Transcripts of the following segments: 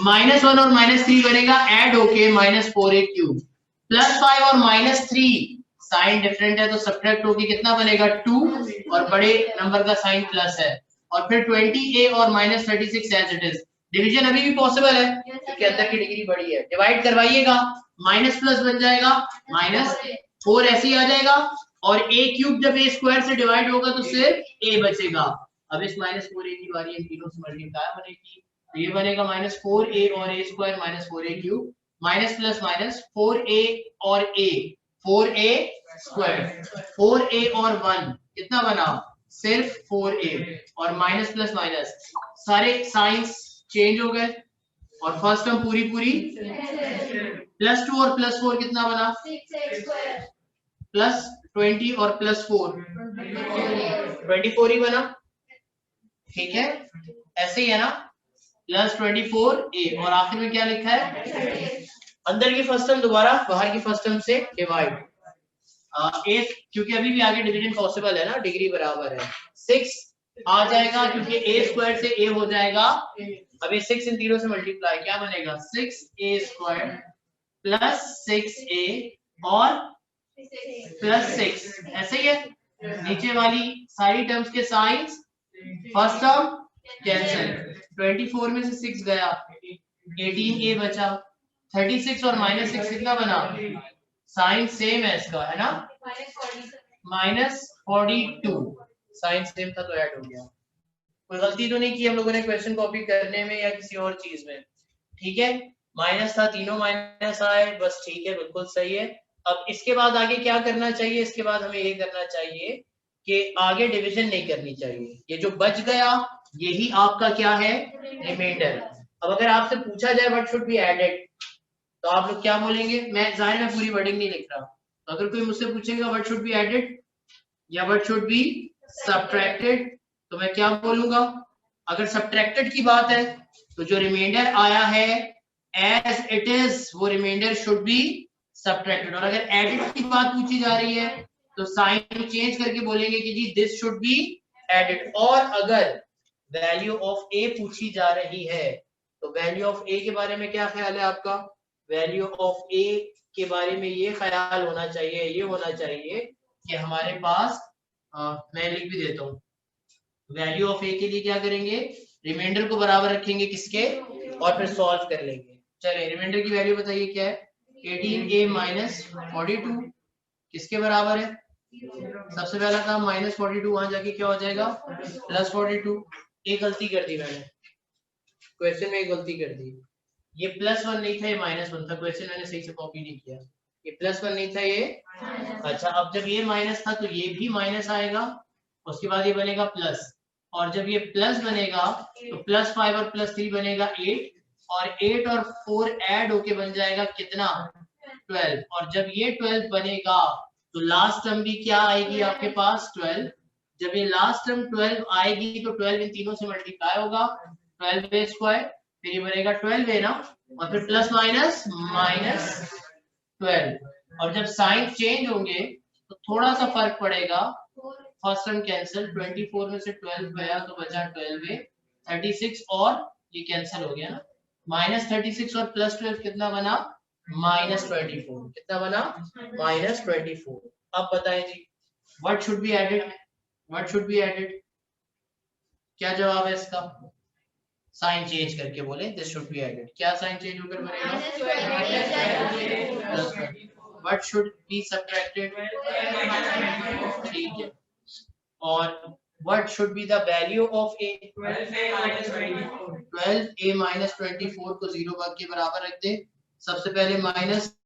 -1 और -3 बनेगा ऐड होके -4a³ +5 और -3 साइन डिफरेंट है तो सब्ट्रैक्ट होके कितना बनेगा 2 और बड़े नंबर का साइन प्लस है और फिर 20a और -36 एज इट इज। डिवीजन अभी भी पॉसिबल है क्योंकि अंदर की डिग्री बड़ी है। डिवाइड करवाइएगा माइनस प्लस बन जाएगा -4 ऐसे ही आ जाएगा और a³ जब a² से डिवाइड होगा तो सिर्फ a बचेगा। अब इस -4a की बारी इन तीनों से मल्टीप्लाई बनेगी तो ये बनेगा -4a और a² -4a³ minus plus minus 4a और a 4a² 4a और 1 कितना बना सिर्फ 4a और माइनस प्लस माइनस सारे साइंस चेंज हो गए और फर्स्ट टर्म पूरी पूरी +2 और +4 कितना बना +20 और +4 24 ही बना। ठीक है ऐसे ही है ना +24a और आखिर में क्या लिखा है अंदर की फर्स्ट टर्म दोबारा बाहर की फर्स्ट टर्म से डिवाइड क्योंकि अभी भी आगे डिवीजन पॉसिबल है ना डिग्री बराबर है 6 आ जाएगा क्योंकि a² से a हो जाएगा। अभी 6 इन तीनों से मल्टीप्लाई क्या बनेगा 6a² +6a और +6 ऐसे ही है। नीचे वाली सारी टर्म्स के साइंस फर्स्ट टर्म कैंसिल 24 में से 6 गया 18a बचा 36 और -6 कितना बना साइन सेम है इसका है ना -42 साइन सेम था तो ऐड हो गया। कोई गलती तो नहीं की हम लोगों ने क्वेश्चन कॉपी करने में या किसी और चीज में। ठीक है माइनस था तीनों माइनस आए बस ठीक है बिल्कुल सही है। अब इसके बाद आगे क्या करना चाहिए इसके बाद हमें ये करना चाहिए कि आगे डिवीजन नहीं करनी चाहिए। ये जो बच गया यही आपका क्या है रिमाइंडर। अब अगर आपसे पूछा जाए व्हाट शुड बी एडेड तो आप लोग क्या बोलेंगे। मैं जाहिर है पूरी वर्डिंग नहीं लिख रहा तो अगर कोई मुझसे पूछेगा व्हाट शुड बी एडेड या व्हाट शुड बी सब्ट्रैक्टेड तो मैं क्या बोलूंगा। अगर सब्ट्रैक्टेड की बात है तो जो रिमाइंडर आया है एज इट इज वो रिमाइंडर शुड बी सब्ट्रैक्टेड और अगर एडेड की बात पूछी जा रही है तो साइन चेंज करके बोलेंगे कि जी दिस शुड बी एडेड। और अगर वैल्यू ऑफ ए पूछी जा रही है तो वैल्यू ऑफ ए के बारे में क्या ख्याल है आपका। वैल्यू ऑफ ए के बारे में ये ख्याल होना चाहिए ये होना चाहिए कि हमारे पास मैं लिख भी देता हूँ वैल्यू ऑफ ए के लिए क्या करेंगे रिमाइंडर को बराबर रखेंगे किसके और फिर सॉल्व कर लेंगे। चलिए रिमाइंडर की वैल्यू बताइए क्या है 18a - 42 किसके बराबर है। सबसे पहला काम -42 वहां जाके क्या हो जाएगा +42। एक गलती कर दी मैंने क्वेश्चन में एक गलती कर दी ये +1 नहीं था ये -1 था क्वेश्चन मैंने सही से कॉपी नहीं किया ये +1 नहीं था ये अच्छा अब जब ये माइनस था तो ये भी माइनस आएगा उसके बाद ये बनेगा प्लस और जब ये प्लस बनेगा तो +5 और +3 बनेगा 8 और 8 और 4 ऐड होके बन जाएगा कितना 12 और जब ये 12 बनेगा तो लास्ट टर्म भी क्या आएगी आपके पास 12। जब ये लास्ट टर्म 12 आएगी तो 12 इन तीनों से मल्टीप्लाई होगा 12a² फिर ये बनेगा 12a ना और फिर प्लस माइनस -12 और जब साइन चेंज होंगे तो थोड़ा सा फर्क पड़ेगा फर्स्ट टर्म कैंसिल 24 में से 12 गया तो बचा 12a 36 और ये कैंसिल हो गया ना -36 और +12 कितना बना -24 कितना बना -24। अब बताएं जी what should be added what should be added क्या जवाब है इसका साइन चेंज करके बोले दिस शुड बी एडेड क्या साइन चेंज होकर बनेगा व्हाट शुड बी सब्ट्रैक्टेड ठीक है और what should be the value of a 12a - 24 को 0 भाग के बराबर रख दे। सबसे पहले माइनस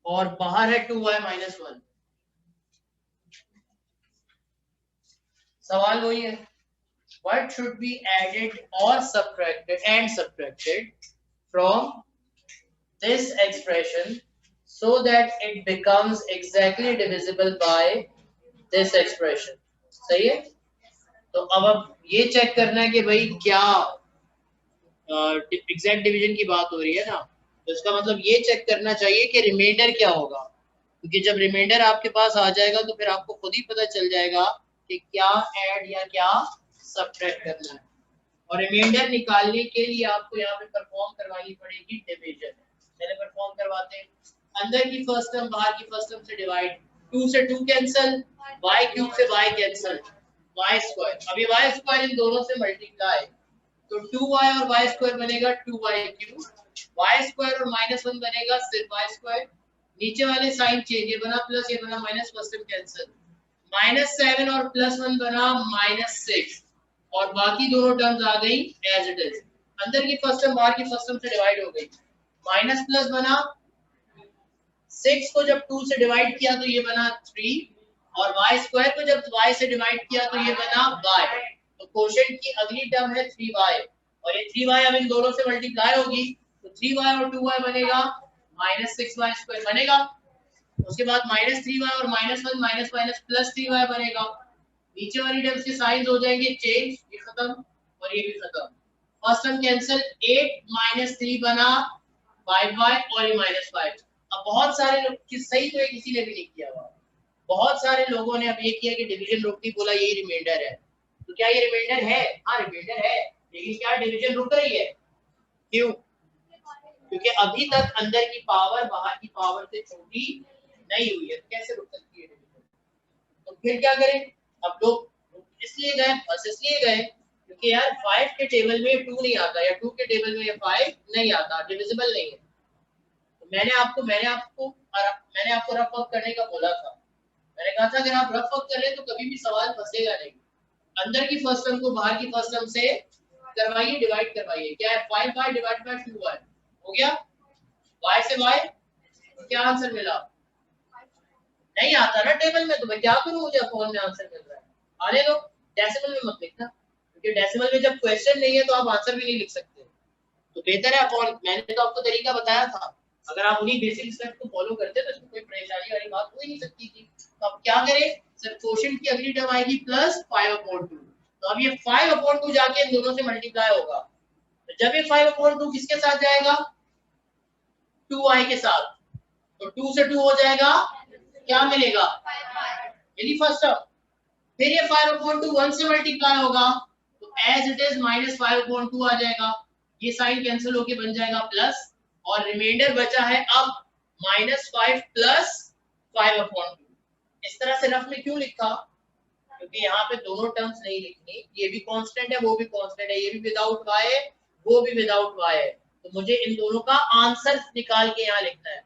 और बाहर है 2y माइनस 1। सवाल वही है, what should be added or subtracted from this expression so that it becomes exactly divisible by this expression। सही है। तो अब ये चेक करना है कि भाई क्या एग्जैक्ट डिवीजन की बात हो रही है ना, तो इसका मतलब ये चेक करना चाहिए कि रिमाइंडर क्या होगा, क्योंकि जब रिमाइंडर आपके पास आ जाएगा तो फिर आपको खुद ही पता चल जाएगा कि क्या ऐड या क्या सब्ट्रैक्ट करना है। और रिमाइंडर निकालने के लिए आपको यहाँ पे परफॉर्म करवानी पड़ेगी डिवीजन। पहले परफॉर्म करवाते हैं। अंदर की फर्स्ट टर्म बाहर की फर्स्ट टर्म से डिवाइड, 2 से 2 कैंसिल, y क्यूब से y कैंसिल, y स्क्वायर। अभी y स्क्वायर इन दोनों से मल्टीप्लाई, तो 2y और y स्क्वायर बनेगा 2y क्यूब, y स्क्वायर और -1 बनेगा सिर्फ y स्क्वायर। नीचे वाले साइन चेंज, ये बना प्लस, ये बना माइनस, फर्स्ट टर्म कैंसिल, -7 और +1 बना -6 और बाकी दोनों टर्म्स आ गई एज इट इज। अंदर की फर्स्ट टर्म बाहर की फर्स्ट टर्म से डिवाइड हो गई, माइनस प्लस बना, 6 को जब 2 से डिवाइड किया तो ये बना 3 और y स्क्वायर को जब y से डिवाइड किया तो ये बना y। तो कोशेंट की अगली टर्म है 3y और ये 3y अब इन दोनों से मल्टीप्लाई होगी तो 3y और 2y बनेगा -6y स्क्वायर बनेगा। उसके बाद -3y और -1 माइनस माइनस प्लस 3y बनेगा। नीचे वाली टर्म्स के साइंस हो जाएंगे चेंज, ये खत्म और ये भी खत्म। फर्स्ट टर्म कैंसिल, 8 -3 बना 5y और ये -5। अब बहुत सारे लोग कि सही तो है, किसी ने भी नहीं किया हुआ, बहुत सारे लोगों ने अब ये किया कि डिवीजन रुक दी, बोला ये रिमाइंडर है। तो क्या ये रिमाइंडर है? हाँ रिमाइंडर है, लेकिन क्या डिवीजन रुक रही है? क्यों? क्योंकि अभी तक अंदर की पावर बाहर की पावर से छोटी नहीं हुई है, तो कैसे रुक सकती है डिवीजन? तो फिर क्या करें? अब लोग इसलिए गए, बस इसलिए गए क्योंकि यार 5 के टेबल में 2 नहीं आता या 2 के टेबल में 5 नहीं आता, डिविजिबल नहीं है। तो मैंने आपको रफ वर्क करने का बोला था। मैंने कहा था अगर आप रफ वर्क करें तो कभी भी सवाल फंसेगा नहीं। अंदर की फर्स्ट टर्म को बाहर की फर्स्ट टर्म से करवाइए, डिवाइड करवाइए। क्या है? 5y डिवाइड बाय 2y हो गया। y से y क्या आंसर मिला? नहीं आता ना टेबल में, तो मैं क्या करूं? मुझे फोन में आंसर मिल रहा है, आने दो। डेसिमल में मत लिखना, क्योंकि डेसिमल में जब क्वेश्चन नहीं है तो आप आंसर भी नहीं लिख सकते। तो बेहतर है अपॉन, मैंने तो आपको तरीका बताया था, अगर आप उन्हीं बेसिक स्टेप को फॉलो करते तो इसमें कोई परेशानी वाली बात हो ही नहीं सकती थी। तो अब क्या करें? सर क्वोशिएंट की अगली टर्म आएगी प्लस 5/2। तो अब ये 5/2 जाके इन दोनों से मल्टीप्लाई होगा, तो जब ये 5/2 किसके साथ जाएगा? 2y के साथ, तो 2 से 2 हो जाएगा, क्या मिलेगा? यही फर्स्ट टर्म। फिर ये 5/2 1 से मल्टीप्लाई होगा, तो एज इट इज -5/2 आ जाएगा। ये साइन कैंसिल होके बन जाएगा प्लस, और रिमाइंडर बचा है अब -5 प्लस 5/2। इस तरह से रफ में क्यों लिखा? क्योंकि यहाँ पे दोनों टर्म्स नहीं लिखनी, ये भी कांस्टेंट है वो भी कांस्टेंट है, ये भी विदाउट y है वो भी विदाउट y है, तो मुझे इन दोनों का आंसर निकाल के यहाँ लिखना है।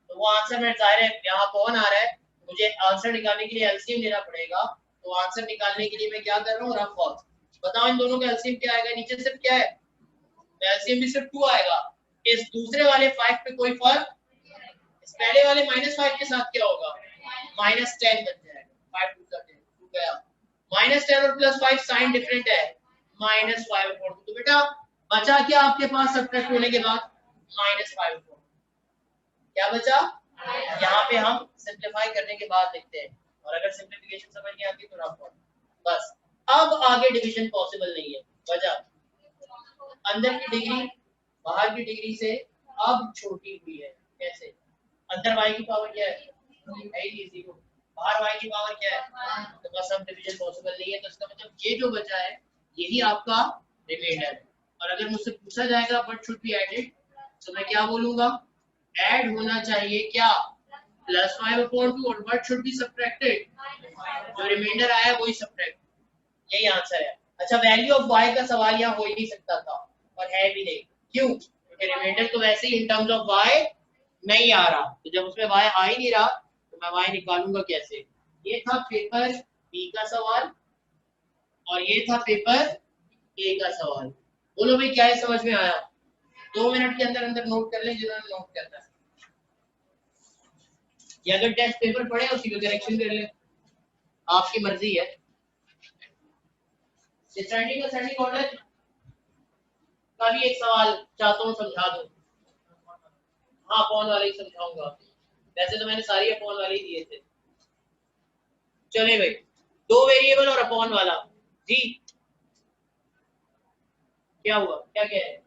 तो वो आंसर में जाहिर है यहाँ कौन आ रहा है, मुझे आंसर निकालने के लिए एलसीएम लेना पड़ेगा। तो आंसर निकालने के लिए मैं क्या कर रहा हूँ? Rough work. बताओ इन दोनों का एलसीएम क्या आएगा? नीचे सिर्फ क्या है? एलसीएम भी सिर्फ 2 आएगा। इस दूसरे वाले 5 पे कोई फर्क, इस पहले वाले -5 के साथ क्या होगा? -10 बन जाएगा। 5 2 का 10 2 गया, -10 और +5 साइन डिफरेंट है, -5/4। तो बेटा बचा क्या आपके पास सब्ट्रैक्ट होने के बाद? -5/4। क्या बचा? यहाँ पे हम सिंपलीफाई करने के बाद लिखते हैं, और अगर सिंपलीफिकेशन समझ नहीं आती तो रफ बस। अब आगे डिवीजन पॉसिबल नहीं है, वजह अंदर की डिग्री बाहर की डिग्री से अब छोटी हुई है। कैसे? अंदर y की पावर क्या है? है 0, बाहर y की पावर क्या है? तो बस अब डिवीजन पॉसिबल नहीं है। तो इसका मतलब ये जो बचा है यही आपका रिमाइंडर। और अगर मुझसे पूछा जाएगा व्हाट शुड बी एडेड, तो मैं क्या बोलूंगा, ऐड होना चाहिए क्या, +5/2 और व्हाट शुड बी सब्ट्रैक्टेड, जो रिमाइंडर आया वही सब्ट्रैक्ट, यही आंसर है। अच्छा, वैल्यू ऑफ y का सवाल यहाँ हो ही नहीं सकता था और है भी नहीं, क्यों, क्योंकि रिमाइंडर तो वैसे ही इन टर्म्स ऑफ y नहीं आ रहा, तो जब उसमें y आ ही नहीं रहा तो मैं y निकालूंगा कैसे। ये था पेपर बी का सवाल और ये था पेपर ए का सवाल। बोलो भाई क्या है, समझ में आया? 2 मिनट के अंदर अंदर नोट कर ले जिन्होंने नोट करना है, या अगर टेस्ट पेपर पढ़े उसी को करेक्शन कर ले, आपकी मर्जी है। डिसेंडिंग असेंडिंग ऑर्डर का भी एक सवाल चाहता हूँ समझा दो। हाँ अपॉन वाले ही समझाऊंगा, वैसे तो मैंने सारी अपॉन वाले ही दिए थे। चले भाई, 2 वेरिएबल और अपॉन वाला जी, क्या हुआ, क्या कह रहे हैं?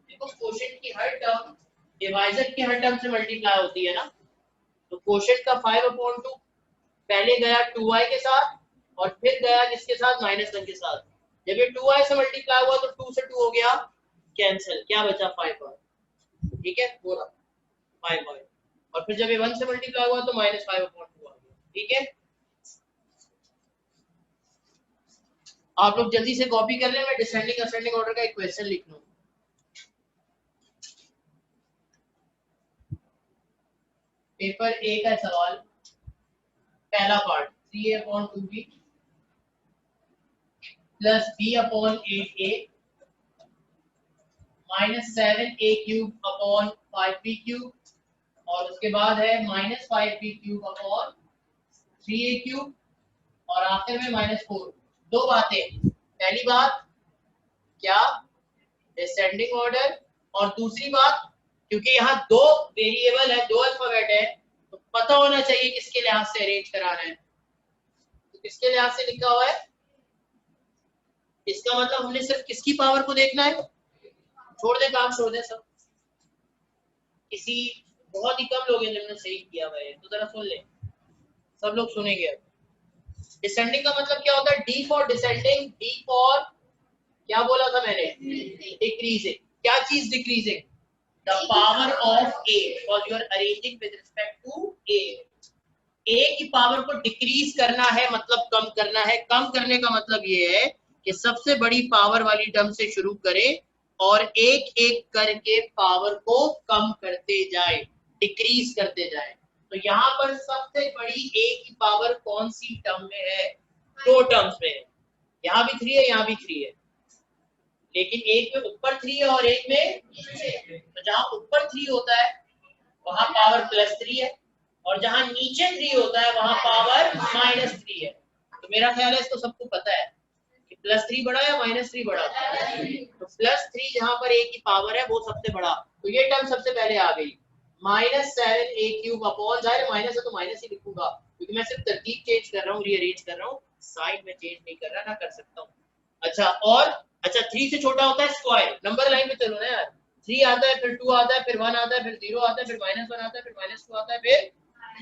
देखो कोशेंट की हर टर्म डिवाइजर की हर टर्म से मल्टीप्लाई होती है ना, तो कोशेंट का 5/2 पहले गया 2y के साथ और फिर गया किसके साथ, -1 के साथ। जब ये 2y से मल्टीप्लाई हुआ तो 2 से 2 हो गया कैंसिल, क्या बचा 5y, ठीक है पूरा 5y, और फिर जब ये 1 से मल्टीप्लाई हुआ तो -5/2 आ गया, ठीक है। आप लोग जल्दी से कॉपी कर लें, मैं डिसेंडिंग असेंडिंग ऑर्डर का एक क्वेश्चन लिख लूं। पेपर ए का सवाल, पहला part 3a/2b plus b/8a -7a³ और उसके बाद है -5b³ और आखिर में -4। दो बातें, पहली बात क्या, डिसेंडिंग ऑर्डर, और दूसरी बात क्योंकि यहाँ 2 वेरिएबल है, 2 अल्फाबेट है, तो पता होना चाहिए किसके लिहाज से अरेंज कराना है। तो किसके लिहाज से लिखा हुआ है, इसका मतलब हमने सिर्फ किसकी पावर को देखना है, छोड़ दे काम, छोड़ दे सब, किसी बहुत ही कम लोग हैं जिन्होंने सही किया हुआ है, तो जरा सुन ले, सब लोग सुनेंगे। डिसेंडिंग का मतलब क्या होता है, D for descending, D for क्या बोला था मैंने, डिक्रीजिंग। क्या चीज decreasing, the power of a, because you are arranging with respect to a. A की पावर को डिक्रीज करना है मतलब कम करना है, कम करने का मतलब ये है कि सबसे बड़ी पावर वाली टर्म से शुरू करें और एक एक करके पावर को कम करते जाए, डिक्रीज करते जाए। तो यहाँ पर सबसे बड़ी ए की पावर कौन सी टर्म में है, 2 टर्म्स में है, यहाँ भी 3 है यहाँ भी 3 है, लेकिन एक में ऊपर 3 है और एक में नीचे। तो जहां ऊपर 3 होता है वहां पावर +3 है और जहां नीचे 3 होता है वहां पावर -3 है। तो मेरा ख्याल है इसको सबको पता है कि +3 बड़ा या -3 बड़ा, तो +3 जहां पर a की पावर है वो सबसे बड़ा, तो ये टर्म सबसे पहले आ गई, -7a³ अपॉन, जाहिर माइनस है तो माइनस ही लिखूंगा क्योंकि मैं सिर्फ तरतीब चेंज कर रहा हूँ, रीअरेंज कर रहा हूँ, साइन में चेंज नहीं कर रहा, ना कर सकता हूँ। अच्छा, और अच्छा 3 से छोटा होता है स्क्वायर, नंबर लाइन में चलो ना यार, 3 आता है फिर 2 आता है फिर 1 आता है फिर 0 आता है फिर -1 आता है फिर -2 आता है, फिर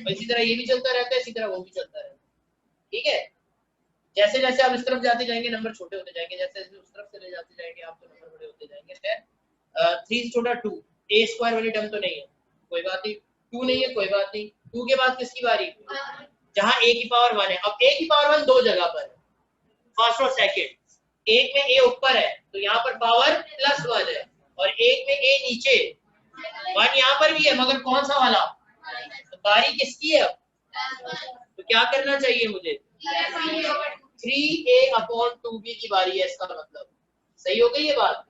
इसी तरह ये भी चलता रहता है, इसी तरह वो भी चलता रहता है, ठीक है। जैसे जैसे आप इस तरफ जाते जाएंगे नंबर छोटे होते जाएंगे, जैसे जैसे उस तरफ चले जाते जाएंगे आप तो नंबर बड़े होते जाएंगे। फिर 3 से छोटा 2, a स्क्वायर वाली टर्म तो नहीं है, कोई बात नहीं, 2 नहीं है कोई बात नहीं, 2 के बाद किसकी बारी, जहां a की पावर 1 है। अब a की पावर 1 दो जगह पर है, फर्स्ट और सेकंड, एक में a ऊपर है तो यहाँ पर पावर +1 है और एक में a नीचे, 1 यहाँ पर भी है मगर कौन सा वाला, तो बारी किसकी है, तो क्या करना चाहिए मुझे, 3a/2b की बारी है, इसका मतलब सही हो गई ये बात,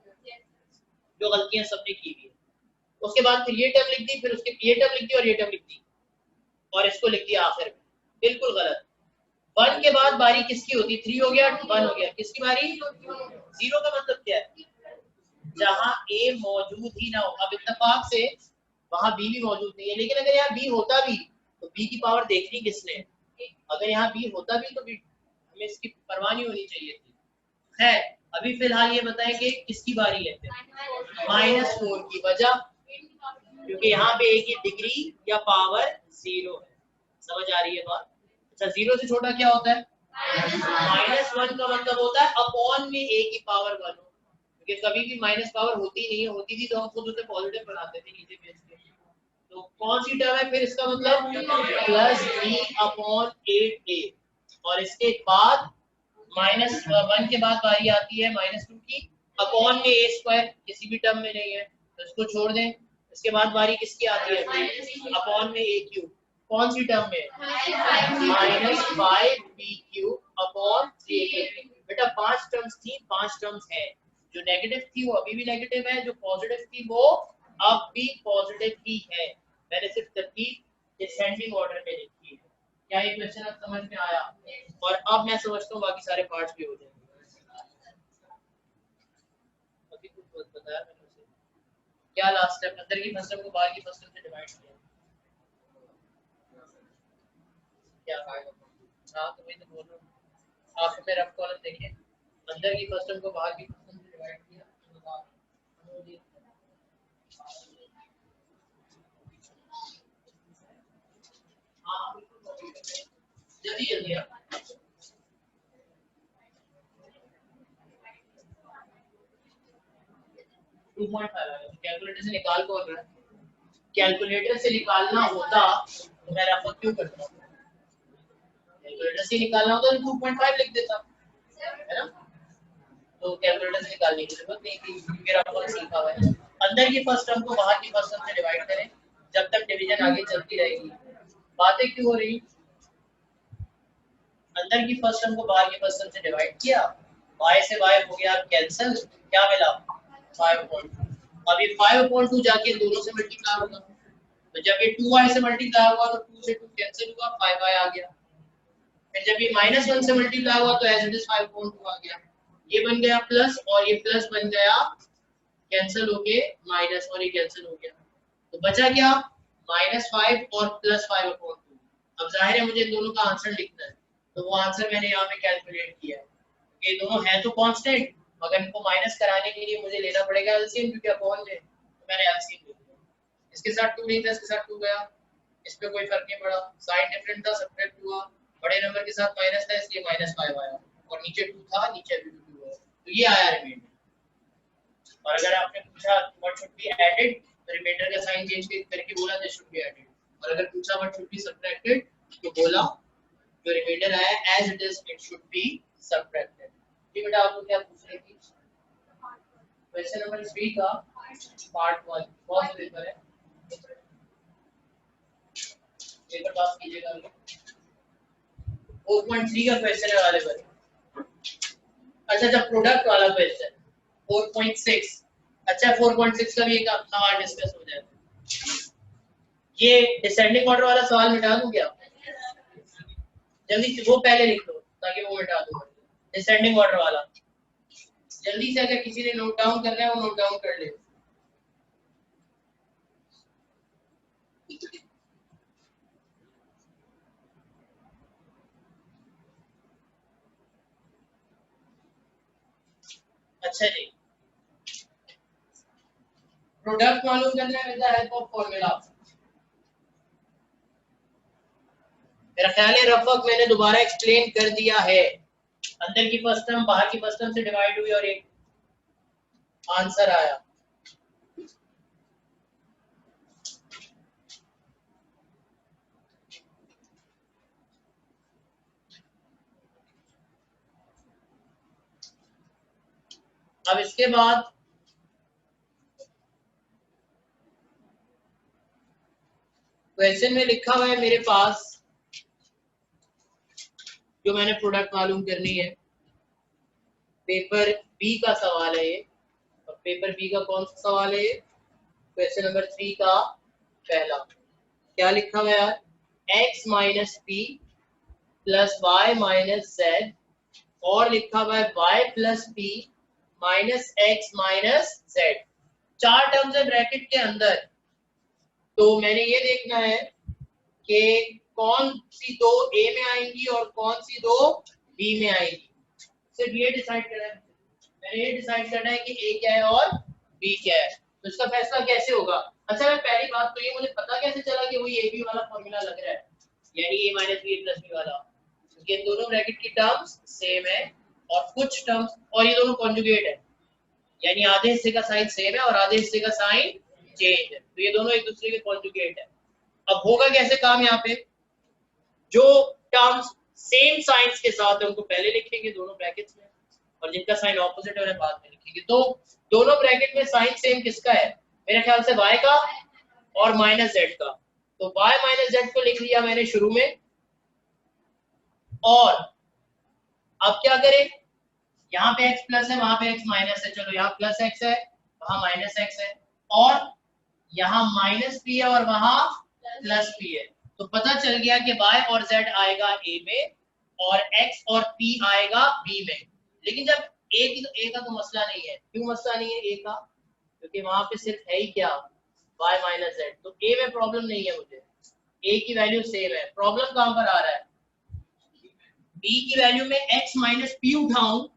जो गलतियां सबने की हुई है। उसके बाद फिर ये टर्म लिख दी, फिर उसके ये टर्म लिख दी और ये टर्म लिख दी और इसको लिख दिया आखिर में, बिल्कुल गलत। 1 के बाद बारी किसकी होती? 3 हो गया, 1 हो गया, किसकी बारी? 0 का मतलब क्या है? जहां A मौजूद ही ना हो। अब इत्तेफाक से वहां B भी मौजूद नहीं है, लेकिन अगर यहाँ B होता भी तो B की पावर देखनी किसने? अगर यहाँ B होता भी तो B हमें इसकी परवाह नहीं होनी चाहिए थी। है अभी फिलहाल ये बताएं कि किसकी बारी है? -4 की वजह, क्योंकि यहाँ पे A की डिग्री या पावर 0 है। समझ आ रही है बात? अच्छा, 0 से छोटा क्या होता है? -1 का मतलब होता है अपॉन में A की पावर 1 हो, क्योंकि कभी भी माइनस पावर होती नहीं है, होती थी तो हम खुद उसे पॉजिटिव बनाते थे नीचे पेज पे। तो कौन सी टर्म है फिर? इसका मतलब +b/8a, और इसके बाद -1 के बाद बारी आती है -2 की, अपॉन में a² किसी भी टर्म में नहीं है तो इसको छोड़ दें। इसके बाद बारी किसकी आती है? अपॉन में a³। कौन सी टर्म में? -5b³ upon 3a। बेटा 5 टर्म्स थी, 5 टर्म्स है। जो नेगेटिव थी वो अभी भी नेगेटिव है, जो पॉजिटिव थी वो अब भी पॉजिटिव ही है। मैंने सिर्फ तरतीब डिसेंडिंग ऑर्डर में लिखी है। क्या ये क्वेश्चन अब समझ में आया? और अब मैं समझता हूँ बाकी सारे पार्ट्स भी हो जाएंगे। अभी कुछ बताया मैंने उसे। क्या लास्ट स्टेप? अंदर की फर्स्ट टर्म को बाहर की फर्स्ट टर्म से डिवाइड किया। क्या आएगा? हाँ तो वही तो बोल रहा हूँ। आप में रफ कॉलम देखिए, अंदर की फर्स्ट टर्म को बाहर की फर्स्ट टर्म से डिवाइड किया। हाँ जल्दी जल्दी 2.5 कैलकुलेटर से निकाल कौन रहा है? कैलकुलेटर से निकालना होता तो मैं रफ क्यों करता? कैलकुलेटर से निकालना होता तो 2.5 लिख देता, है ना? तो कैलकुलेटर से निकालने की जरूरत नहीं थी क्योंकि रफ सीखा हुआ है। अंदर की फर्स्ट टर्म को बाहर की फर्स्ट टर्म से डिवाइड करें जब तक डिवीजन आगे चलती रहेगी। बातें क्यों हो रही? अंदर की फर्स्ट टर्म को बाहर की फर्स्ट टर्म से डिवाइड किया, y से y हो गया कैंसिल, क्या मिला? 5/2। अब ये 5/2 जाके दोनों से मल्टीप्लाई होगा, तो जब ये 2y से मल्टीप्लाई हुआ तो 2 से 2 कैंसिल हुआ, 5y आ गया। फिर जब ये -1 से मल्टीप्लाई हुआ तो एज इट इज 5/2 आ गया। ये बन गया प्लस और ये प्लस बन गया कैंसिल होके माइनस, और ये कैंसिल हो गया, तो बचा क्या? -5 और +5/2। अब जाहिर है मुझे इन दोनों का आंसर लिखना है, तो वो आंसर मैंने यहाँ पे कैलकुलेट किया है। ये दोनों है तो कांस्टेंट, मगर इनको माइनस कराने के लिए मुझे लेना पड़ेगा एलसीएम, क्योंकि अपॉन में तो मैंने एलसीएम ले लिया। इसके साथ 2 नहीं था, इसके साथ 2 गया, इस पे कोई फर्क नहीं पड़ा, साइन डिफरेंट था, सब्ट्रैक्ट हुआ, बड़े नंबर के साथ माइनस था इसलिए -5 आया, और नीचे 2 था, नीचे भी 2 है, तो ये आया रिमाइंडर। और अगर आपने पूछा व्हाट शुड बी एडेड, तो रिमाइंडर का साइन चेंज करके बोला दिस शुड बी एडेड, और अगर पूछा व्हाट शुड बी सब्ट्रैक्टेड तो बोला जो रिमाइंडर आया as it is it should be subtracted. ये बेटा आपको क्या पूछ रही थी? क्वेश्चन नंबर 3 का पार्ट 1 कौन सा पेपर है? पेपर पास कीजिएगा। 4.3 का क्वेश्चन है वाले पर। अच्छा जब प्रोडक्ट वाला क्वेश्चन 4.6, अच्छा 4.6 का भी एक सवाल डिस्कस हो जाए। ये डिसेंडिंग ऑर्डर वाला सवाल मिटा दूं क्या? जल्दी से वो पहले लिख दो ताकि वो मिटा दूं। डिसेंडिंग ऑर्डर वाला जल्दी से, अगर किसी ने नोट डाउन करना है वो नोट डाउन कर ले। अच्छा जी, प्रोडक्ट मालूम करना है with the help of formula. मेरा ख्याल है रफक मैंने दोबारा एक्सप्लेन कर दिया है। अंदर की फर्स्ट टर्म बाहर की फर्स्ट टर्म से डिवाइड हुई और एक आंसर आया। अब इसके बाद क्वेश्चन में लिखा हुआ है मेरे पास, जो मैंने प्रोडक्ट मालूम करनी है, पेपर बी का सवाल है ये। और पेपर बी का कौन सा सवाल है ये? क्वेश्चन नंबर 3 का पहला। क्या लिखा हुआ है? x - p plus Y minus Z और लिखा हुआ है y plus P minus X minus Z. चार टर्म्स है ब्रैकेट के अंदर, तो मैंने ये देखना है कि कौन सी दो a में आएंगी और कौन सी दो b में आएंगी। सिर्फ ये डिसाइड करना है, मैंने ये डिसाइड करना है कि a क्या है और b क्या है। तो इसका फैसला कैसे होगा? अच्छा मैं पहली बात तो ये, मुझे पता कैसे चला कि वही ab वाला फॉर्मूला लग रहा है, यानी a minus B plus B वाला, क्योंकि इन दोनों ब्रैकेट की टर्म्स सेम है और कुछ टर्म्स, और ये दोनों कॉन्जुगेट है, यानी आधे हिस्से का साइन सेम है और आधे हिस्से का साइन चेंज है, तो ये दोनों एक दूसरे के कॉन्जुगेट है। अब होगा कैसे काम? यहाँ पे जो टर्म्स सेम साइंस के साथ है उनको पहले लिखेंगे दोनों ब्रैकेट्स में, और जिनका साइन ऑपोजिट है उन्हें बाद में लिखेंगे। तो दोनों ब्रैकेट में साइन सेम किसका है? मेरे ख्याल से y का और माइनस जेड का। तो y माइनस जेड को लिख लिया मैंने शुरू में, और अब क्या करें? यहाँ पे x प्लस है, वहां पे x माइनस है, चलो यहाँ प्लस x है, वहां माइनस x है, और यहाँ माइनस p है और वहां प्लस p है। तो पता चल गया कि y और z आएगा a में और x और p आएगा b में। लेकिन जब a का तो मसला नहीं है। क्यों मसला नहीं है a का? क्योंकि वहां पे सिर्फ है ही क्या, y माइनस z, तो a में प्रॉब्लम नहीं है मुझे, a की वैल्यू सेम है। प्रॉब्लम कहां पर आ रहा है? b की वैल्यू में x माइनस p उठाऊं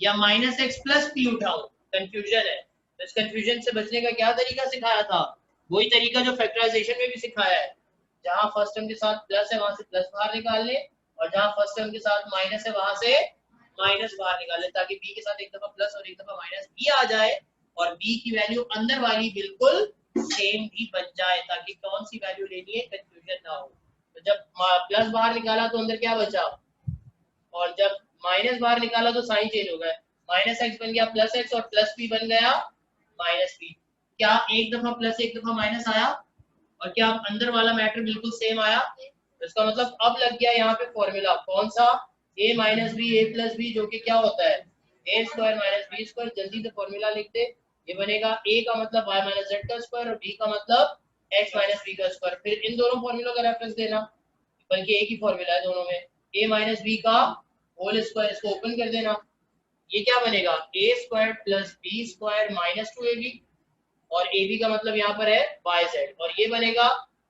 या माइनस एक्स प्लस पी उठाऊं, कंफ्यूजन है। तो इस कंफ्यूजन से बचने का क्या तरीका सिखाया था? वही तरीका जो फैक्टराइजेशन में भी सिखाया है, जहां फर्स्ट टर्म के साथ प्लस है वहां से प्लस बाहर निकाल ले, और जहां फर्स्ट टर्म के साथ माइनस है वहां से माइनस बाहर निकाल ले, ताकि बी के साथ एक दफा प्लस और एक दफा माइनस भी आ जाए और बी की वैल्यू अंदर वाली बिल्कुल सेम भी बन जाए, ताकि कौन सी वैल्यू लेनी है कंफ्यूजन ना हो। तो जब प्लस बाहर निकाला तो अंदर क्या बचा, और जब माइनस बाहर निकाला तो साइन चेंज हो गया, माइनस एक्स बन गया प्लस एक्स और प्लस पी बन गया माइनस पी। क्या एक दफा प्लस एक दफा माइनस आया, और क्या अंदर वाला मैटर बिल्कुल सेम आया? तो इसका मतलब अब लग गया यहाँ पे फॉर्मूला, कौन सा? a minus B A plus B, जो कि क्या होता है A square minus B square. जल्दी से फॉर्मूला लिख दे। ये बनेगा a का मतलब y माइनस जेड का स्क्वायर और b का मतलब x माइनस बी का स्क्वायर। फिर इन दोनों फॉर्मूलों का रेफरेंस देना, बल्कि एक ही फॉर्मूला है दोनों में, a माइनस बी का होल स्क्वायर, इसको ओपन कर देना। ये क्या बनेगा? A square plus B square minus 2ab, और ab का मतलब यहाँ पर है yz, और ये बनेगा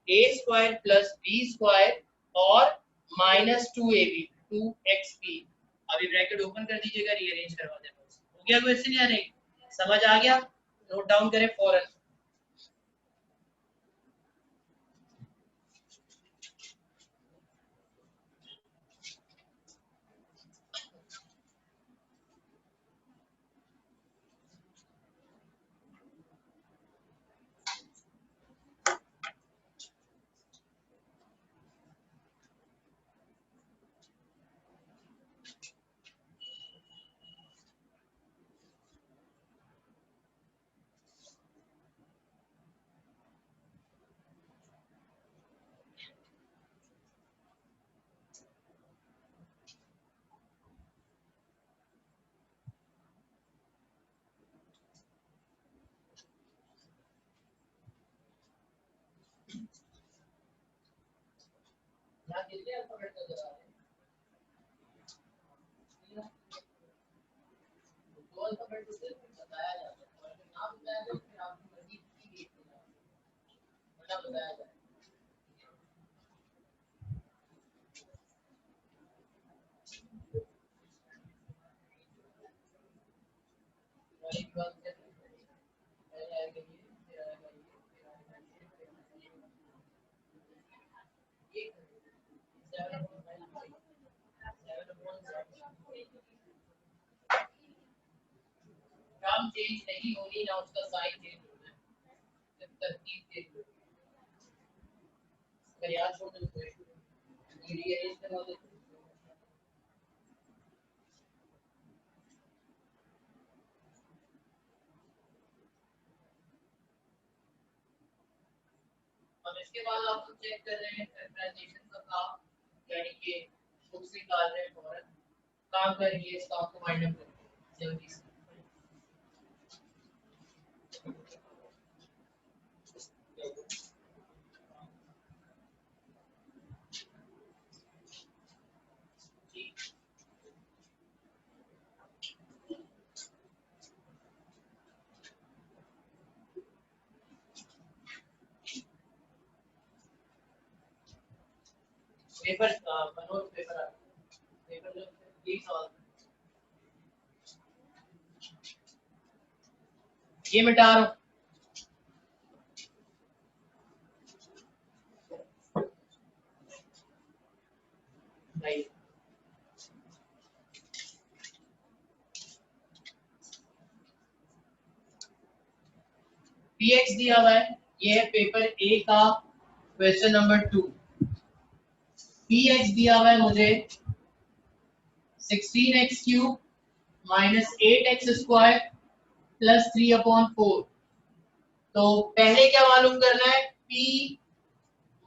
a square plus B square और माइनस 2ab 2xp। अभी ब्रैकेट ओपन कर दीजिएगा, रीअरेंज करवा देना। हो गया क्वेश्चन या नहीं? समझ आ गया? नोट डाउन करें फौरन। यहाँ कितने अल्फाबेट नजर आ रहे हैं? दो अल्फाबेट तो सिर्फ बताया जाता है, और अगर ना बताया जाए तो फिर आपकी मर्जी की देख लेना, वरना बताया जाए। और एक बात है, पहले आएगा ये, फिर आएगा ये, फिर आएगा ये, फिर आएगा ये, ये 7/7 टर्म चेंज नहीं होनी, ना उसका साइन चेंज होना है, सिर्फ तरतीब चेंज होनी है। अगर याद छोड़ दो तो रीअरेंज करवा दो। अब इसके बाद आप चेक कर रहे हैं फैक्टराइजेशन का काम, यानी कि बुक्स निकाल रहे हैं फौरन, काम करिए, इस काम को वाइंड अप करिए जल्दी से। पेपर बनो पेपर पेपर यही सवाल ये मिटा रहा हूँ नहीं px दिया हुआ है ये है पेपर ए का क्वेश्चन नंबर 2 px दिया हुआ है मुझे 16x cube minus 8x square plus 3/4 तो पहले क्या मालूम करना है p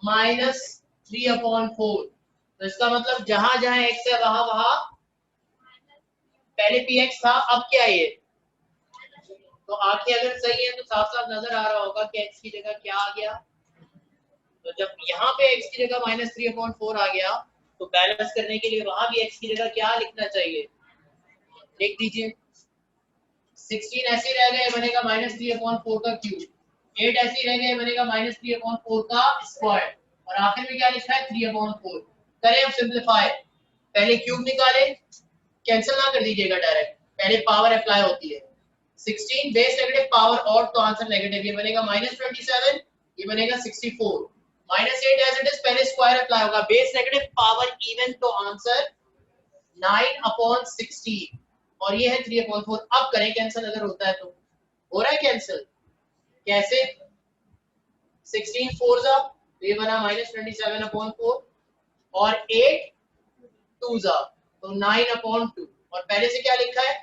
माइनस 3/4 तो इसका मतलब जहां जहां x है वहां वहां पहले px था अब क्या है ये तो आगे अगर सही है तो साफ साफ नजर आ रहा होगा कि x की जगह क्या आ गया तो जब यहाँ पे x की जगह माइनस 3/4 आ गया तो बैलेंस करने के लिए वहां भी x की जगह क्या लिखना चाहिए लिख दीजिए 16 ऐसे रह गए बनेगा माइनस 3/4 का क्यूब 8 ऐसे रह गए बनेगा माइनस 3/4 का स्क्वायर और आखिर में क्या लिखा है 3/4 करें अब सिंपलीफाई पहले क्यूब निकाले कैंसिल ना कर दीजिएगा डायरेक्ट पहले पावर अप्लाई होती है 16 बेस नेगेटिव पावर और तो आंसर नेगेटिव ये बनेगा -27 ये बनेगा 64 -8 एज इट इज पहले स्क्वायर अप्लाई होगा बेस नेगेटिव पावर इवन तो आंसर 9/16 और ये है 3/4 अब करें कैंसिल अगर होता है तो हो रहा है कैंसिल कैसे 16 4 जा ये बना -27/4 और 8 2 जा तो 9/2 और पहले से क्या लिखा है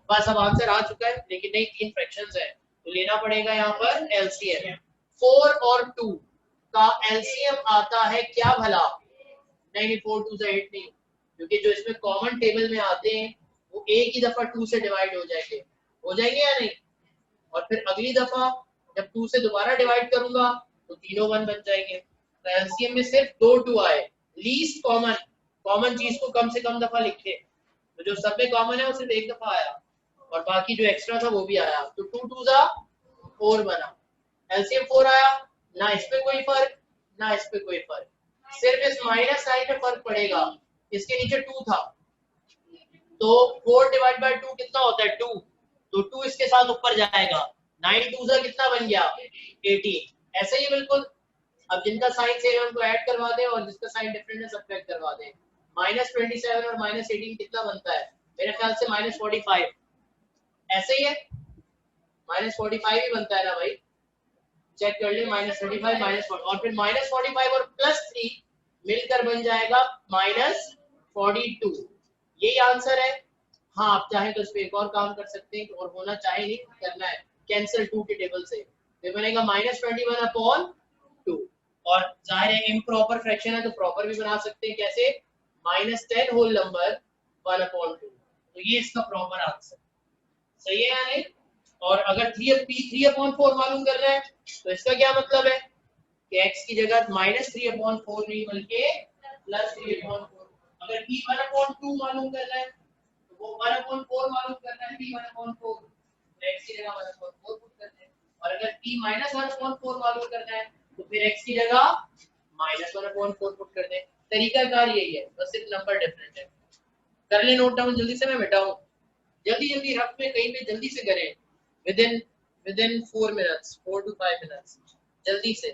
बस अब आंसर आ चुका है लेकिन नहीं तीन फ्रैक्शंस है तो लेना पड़ेगा यहाँ पर एलसीएम 4 और 2 का एलसीएम आता है क्या भला नहीं 4 2 से 8 नहीं क्योंकि जो इसमें कॉमन टेबल में आते हैं वो एक ही दफा 2 से डिवाइड हो जाएंगे या नहीं और फिर अगली दफा जब 2 से दोबारा डिवाइड करूंगा तो तीनों 1 बन जाएंगे तो एलसीएम में सिर्फ 2 2 आए लीस्ट कॉमन चीज को कम से कम दफा लिखे तो जो सब में कॉमन है वो सिर्फ एक दफा आया और बाकी जो एक्स्ट्रा था वो भी आया तो 2 2 जा 4 बना एलसीएम 4 आया ना इस पे कोई फर्क ना इस पे कोई फर्क सिर्फ इस माइनस साइन पे फर्क पड़ेगा इसके नीचे 2 था तो 4 डिवाइड बाय 2 कितना होता है 2 तो 2 इसके साथ ऊपर जाएगा 9 2 जा कितना बन गया 18 ऐसे ही बिल्कुल अब जिनका साइन सेम है उनको ऐड करवा दें और जिसका साइन डिफरेंट है सब्ट्रैक्ट करवा दें -27 और -18 कितना बनता है मेरे ख्याल से -45 ऐसे ही है -45 ही बनता है ना भाई चेक कर ले -35 और फिर -45 और +3 मिलकर बन जाएगा -42 यही आंसर है हाँ आप चाहें तो इस पे एक और काम कर सकते हैं और होना चाहे नहीं करना है कैंसिल 2 के टेबल से ये बनेगा -21/2 और जाहिर है इम्प्रॉपर फ्रैक्शन है तो प्रॉपर भी बना सकते हैं कैसे -10 होल नंबर 1/2 तो ये इसका प्रॉपर आंसर सही है या नहीं और अगर 3/4 मालूम कर रहे हैं तो इसका क्या मतलब है कि x की जगह -3/4 नहीं बल्कि +3/4 अगर p 1/2 मालूम कर रहे हैं तो वो 1/4 मालूम करना है p 1/4 तो x की जगह 1/4 पुट करते हैं और अगर p -1/4 मालूम करना है तो फिर x की जगह -1/4 पुट करते हैं तरीका कार यही है बस सिर्फ नंबर डिफरेंट है कर ले नोट डाउन जल्दी से मैं मिटाऊं जल्दी रफ में कहीं पे जल्दी से करें within 4 minutes 4 to 5 minutes जल्दी से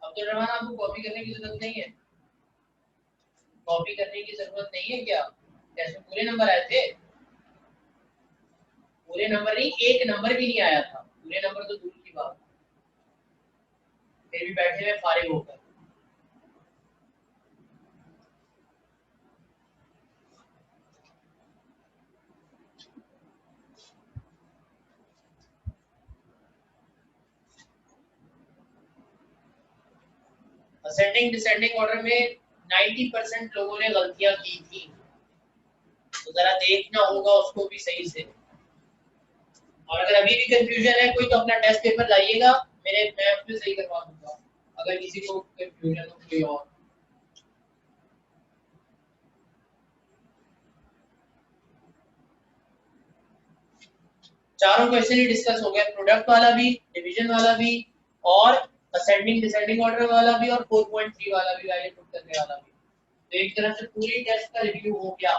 अब्दुल रहमान आपको कॉपी करने की जरूरत नहीं है कॉपी करने की जरूरत नहीं है क्या कैसे पूरे नंबर आए थे पूरे नंबर नहीं एक नंबर भी नहीं आया था पूरे नंबर तो दूर की बात फिर भी बैठे हुए फारिग होकर असेंडिंग डिसेंडिंग ऑर्डर में 90% लोगों ने गलतियां की थी तो जरा देखना होगा उसको भी सही से और अगर अभी भी कंफ्यूजन है कोई तो अपना टेस्ट पेपर लाइएगा, मैं उसमें सही करवा दूंगा अगर किसी को कंफ्यूजन हो कोई और। चारों क्वेश्चन ही डिस्कस हो गए, प्रोडक्ट वाला भी, डिवीजन वाला भी, और असेंडिंग डिसेंडिंग ऑर्डर वाला भी, और 4.3 वाला भी, वैल्यू पुट करने वाला भी। तो एक तरह से पूरी टेस्ट का रिव्यू हो गया,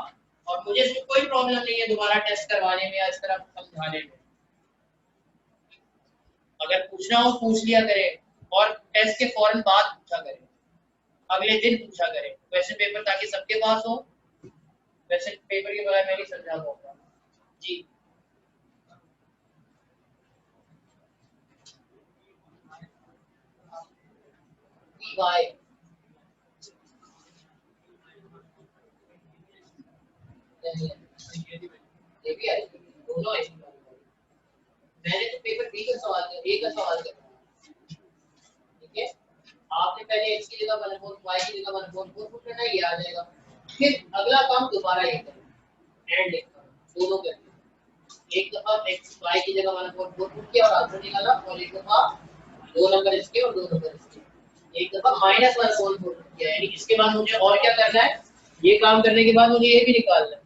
और मुझे इसमें कोई प्रॉब्लम नहीं है दोबारा टेस्ट करवाने में या इस तरह समझाने में। अगर पूछना हो पूछ लिया करें, और टेस्ट के फौरन बाद पूछा करें, अगले दिन पूछा करें क्वेश्चन पेपर, ताकि सबके पास हो। क्वेश्चन पेपर के बगैर मैं नहीं समझा पाऊंगा जी। वाई ये भी आई, दोनों आई। मैंने तो पेपर बी का सवाल किया, ए का सवाल किया, ठीक है। आपने पहले x की जगह 1/4, y की जगह 1/4 पुट करना, ये आ जाएगा। फिर अगला काम दोबारा ये करें, एंड लिखना दोनों करके, एक दफा x y की जगह 1/4 पुट किया और आंसर निकाला, और एक दफा 2 नंबर इसके और 2 नंबर इसके, एक दफा -1/4 पुट किया। यानी इसके बाद मुझे और क्या करना है, ये काम करने के बाद मुझे ये भी निकालना है।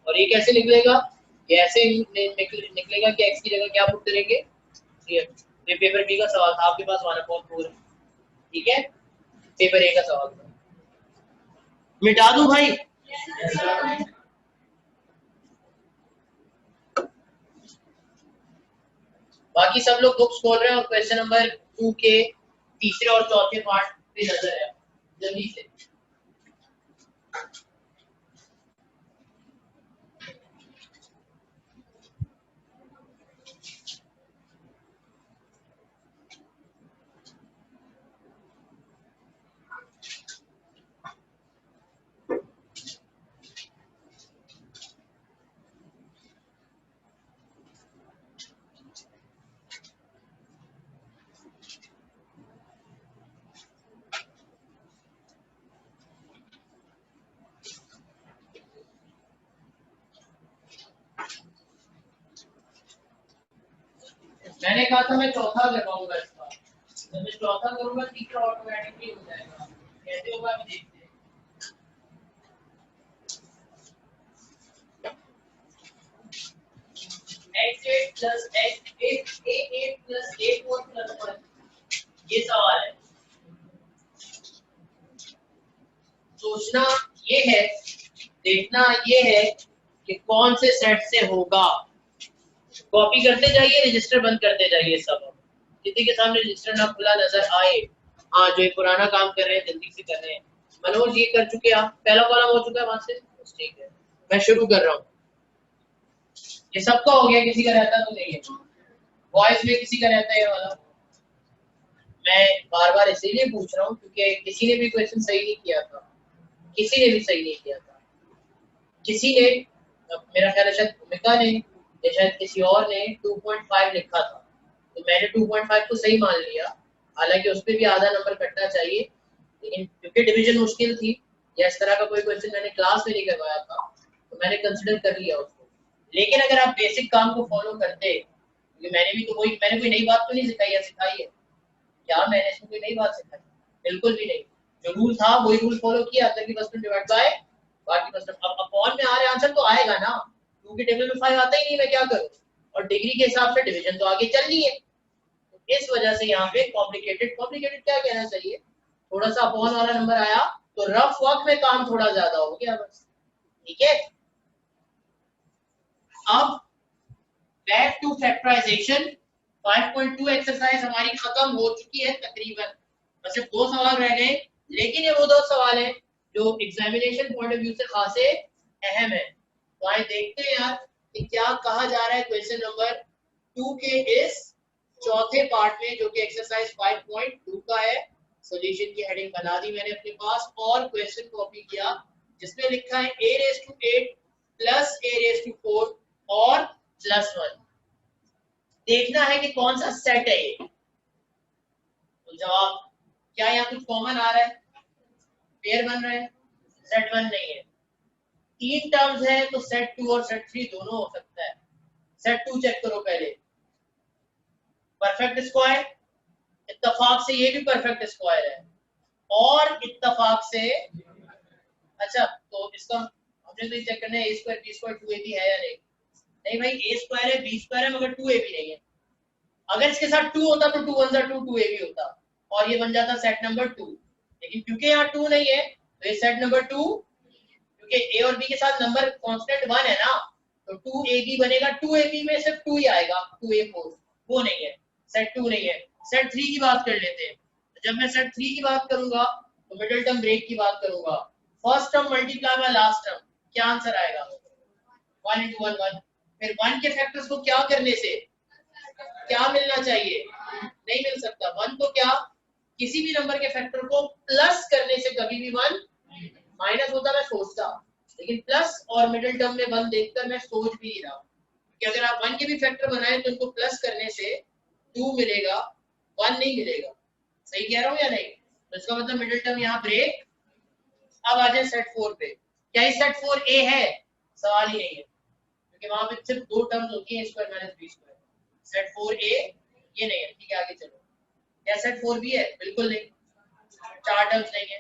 और ये कैसे निकलेगा, ये ऐसे निकलेगा कि x की जगह क्या पुट करेंगे, ये पेपर बी का सवाल था, आपके पास 1/4 है, ठीक है। पेपर ए का सवाल था, मिटा दूं भाई? बाकी सब लोग बुक्स खोल रहे हैं और क्वेश्चन नंबर 2 के तीसरे और चौथे पार्ट पे नजर है, जल्दी से। मैंने कहा था मैं चौथा करवाऊंगा इसका, जब मैं चौथा करूंगा तीसरा ऑटोमेटिकली हो जाएगा, कैसे होगा अभी देखते हैं। x8 plus x8 plus a4 plus 1, ये सवाल है। सोचना ये है, देखना ये है कि कौन से सेट से होगा। कॉपी करते जाइए, रजिस्टर बंद करते जाइए सब। किसी के सामने रजिस्टर ना खुला नजर आए, हाँ जो ये पुराना काम कर रहे हैं जल्दी से कर रहे हैं। मनोज ये कर चुके आप, पहला कॉलम हो चुका है वहां से, ठीक है। मैं शुरू कर रहा हूँ, ये सबका हो गया, किसी का रहता तो नहीं है। वॉइस में किसी का रहता है ये वाला? मैं बार बार इसीलिए पूछ रहा हूँ क्योंकि किसी ने भी क्वेश्चन सही नहीं किया था, किसी ने भी सही नहीं किया था। किसी ने, मेरा ख्याल है शायद भूमिका ने या शायद किसी और ने 2.5 लिखा था, तो मैंने 2.5 को सही मान लिया, हालांकि उस पर भी आधा नंबर कटना चाहिए, लेकिन क्योंकि डिवीजन मुश्किल थी या इस तरह का कोई क्वेश्चन मैंने क्लास में नहीं करवाया था, तो मैंने कंसिडर कर लिया उसको। लेकिन अगर आप बेसिक काम को फॉलो करते, क्योंकि मैंने भी तो मैंने कोई नई बात तो नहीं सिखाई या सिखाई है क्या, मैंने इसमें कोई नई बात सिखाई? बिल्कुल भी नहीं। जो रूल था वही रूल फॉलो किया, अंदर की परसेंट डिवाइड बाय बाकी परसेंट। अब अपॉन में आ रहे आंसर तो आएगा ना, 2 के टेबल में 5 आता ही नहीं, मैं क्या करूं? और डिग्री के हिसाब से डिवीजन तो आगे चल रही है, तो इस वजह से यहाँ पे कॉम्प्लिकेटेड कॉम्प्लिकेटेड क्या कहना चाहिए, थोड़ा सा अपॉन वाला नंबर आया तो रफ वर्क में काम थोड़ा ज्यादा हो गया बस, ठीक है। अब बैक टू फैक्टराइजेशन। 5.2 एक्सरसाइज हमारी खत्म हो चुकी है तकरीबन, बस सिर्फ 2 सवाल रह गए, लेकिन ये वो 2 सवाल हैं जो एग्जामिनेशन पॉइंट ऑफ व्यू से खासे अहम है। तो आइए देखते हैं यार कि क्या कहा जा रहा है क्वेश्चन नंबर 2 के इस चौथे पार्ट में, जो कि एक्सरसाइज 5.2 का है। सॉल्यूशन की हेडिंग बना दी मैंने अपने पास और क्वेश्चन कॉपी किया, जिसमें लिखा है a⁴ प्लस a⁴ और +1। देखना है कि कौन सा सेट है ये। तो जवाब क्या, यहाँ कुछ कॉमन आ रहा है, पेयर बन रहे हैं, सेट 1 नहीं है। 3 टर्म्स है तो सेट 2 और सेट 3 दोनों हो सकता है। सेट 2 चेक करो पहले, परफेक्ट स्क्वायर, इत्तेफाक से ये भी परफेक्ट स्क्वायर है, और इत्तेफाक से अच्छा तो इसका हमने तो चेक करना है A square B square 2ab है या नहीं। नहीं भाई ए स्क्वायर है बी स्क्वायर है मगर 2ab नहीं है। अगर इसके साथ 2 होता तो 2 1 जा 2 2ab होता और ये बन जाता सेट नंबर 2, लेकिन क्योंकि यहाँ 2 नहीं है तो ये सेट नंबर 2, क्योंकि ए और बी के साथ नंबर कांस्टेंट 1 है ना, तो 2ab बनेगा, 2ab में सिर्फ 2 ही आएगा, 2a4 वो नहीं है, सेट 2 नहीं है। सेट 3 की बात कर लेते हैं। तो जब मैं सेट 3 की बात करूंगा तो मिडिल टर्म ब्रेक की बात करूंगा, first term multiply by last term, क्या आंसर आएगा 1 into 1 1। फिर 1 के फैक्टर्स को क्या करने से क्या मिलना चाहिए, नहीं मिल सकता। 1 को क्या, किसी भी नंबर के फैक्टर को प्लस करने से कभी भी 1 माइनस होता मैं सोचता, लेकिन प्लस और मिडिल टर्म में 1 देखकर मैं सोच भी नहीं रहा, कि अगर आप 1 के भी फैक्टर बनाए तो उनको प्लस करने से 2 मिलेगा, 1 नहीं मिलेगा। सही कह रहा हूँ या नहीं? तो इसका मतलब मिडिल टर्म यहाँ ब्रेक। अब आ जाए सेट 4 पे, क्या ये सेट 4 ए है? सवाल ही नहीं है, क्योंकि वहां पे सिर्फ 2 टर्म्स होती हैं, square minus B square. Set 4 A ये नहीं है, ठीक है आगे चलो। क्या सेट 4 बी है? बिल्कुल नहीं, 4 टर्म्स नहीं है,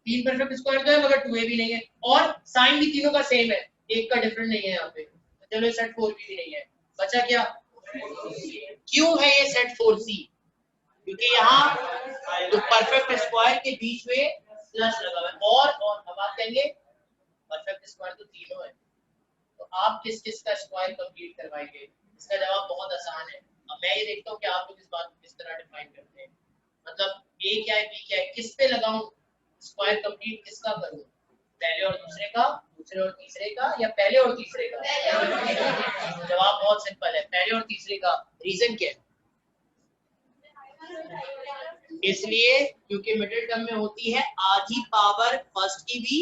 3 परफेक्ट स्क्वायर तो है मगर 2a भी नहीं है, और साइन भी तीनों का सेम है, एक का डिफरेंट नहीं है यहाँ पे, तो चलो सेट 4b भी नहीं है। बचा क्या? क्यों है ये सेट 4c? क्योंकि यहाँ जो परफेक्ट स्क्वायर के बीच में प्लस लगा हुआ है, और अब आप कहेंगे परफेक्ट स्क्वायर तो तीनों है, तो आप किस किस का स्क्वायर कंप्लीट करवाएंगे? इसका जवाब बहुत आसान है। अब मैं ये देखता हूँ कि आप लोग इस बात को किस तरह डिफाइन करते हैं, मतलब ए क्या है बी क्या है, किस पे लगाऊं स्क्वायर कंप्लीट, किसका करूं, पहले और दूसरे का, दूसरे और तीसरे का, या पहले और तीसरे का? जवाब बहुत सिंपल है, पहले और तीसरे का। रीजन क्या है? इसलिए क्योंकि मिडिल टर्म में होती है आधी पावर फर्स्ट की भी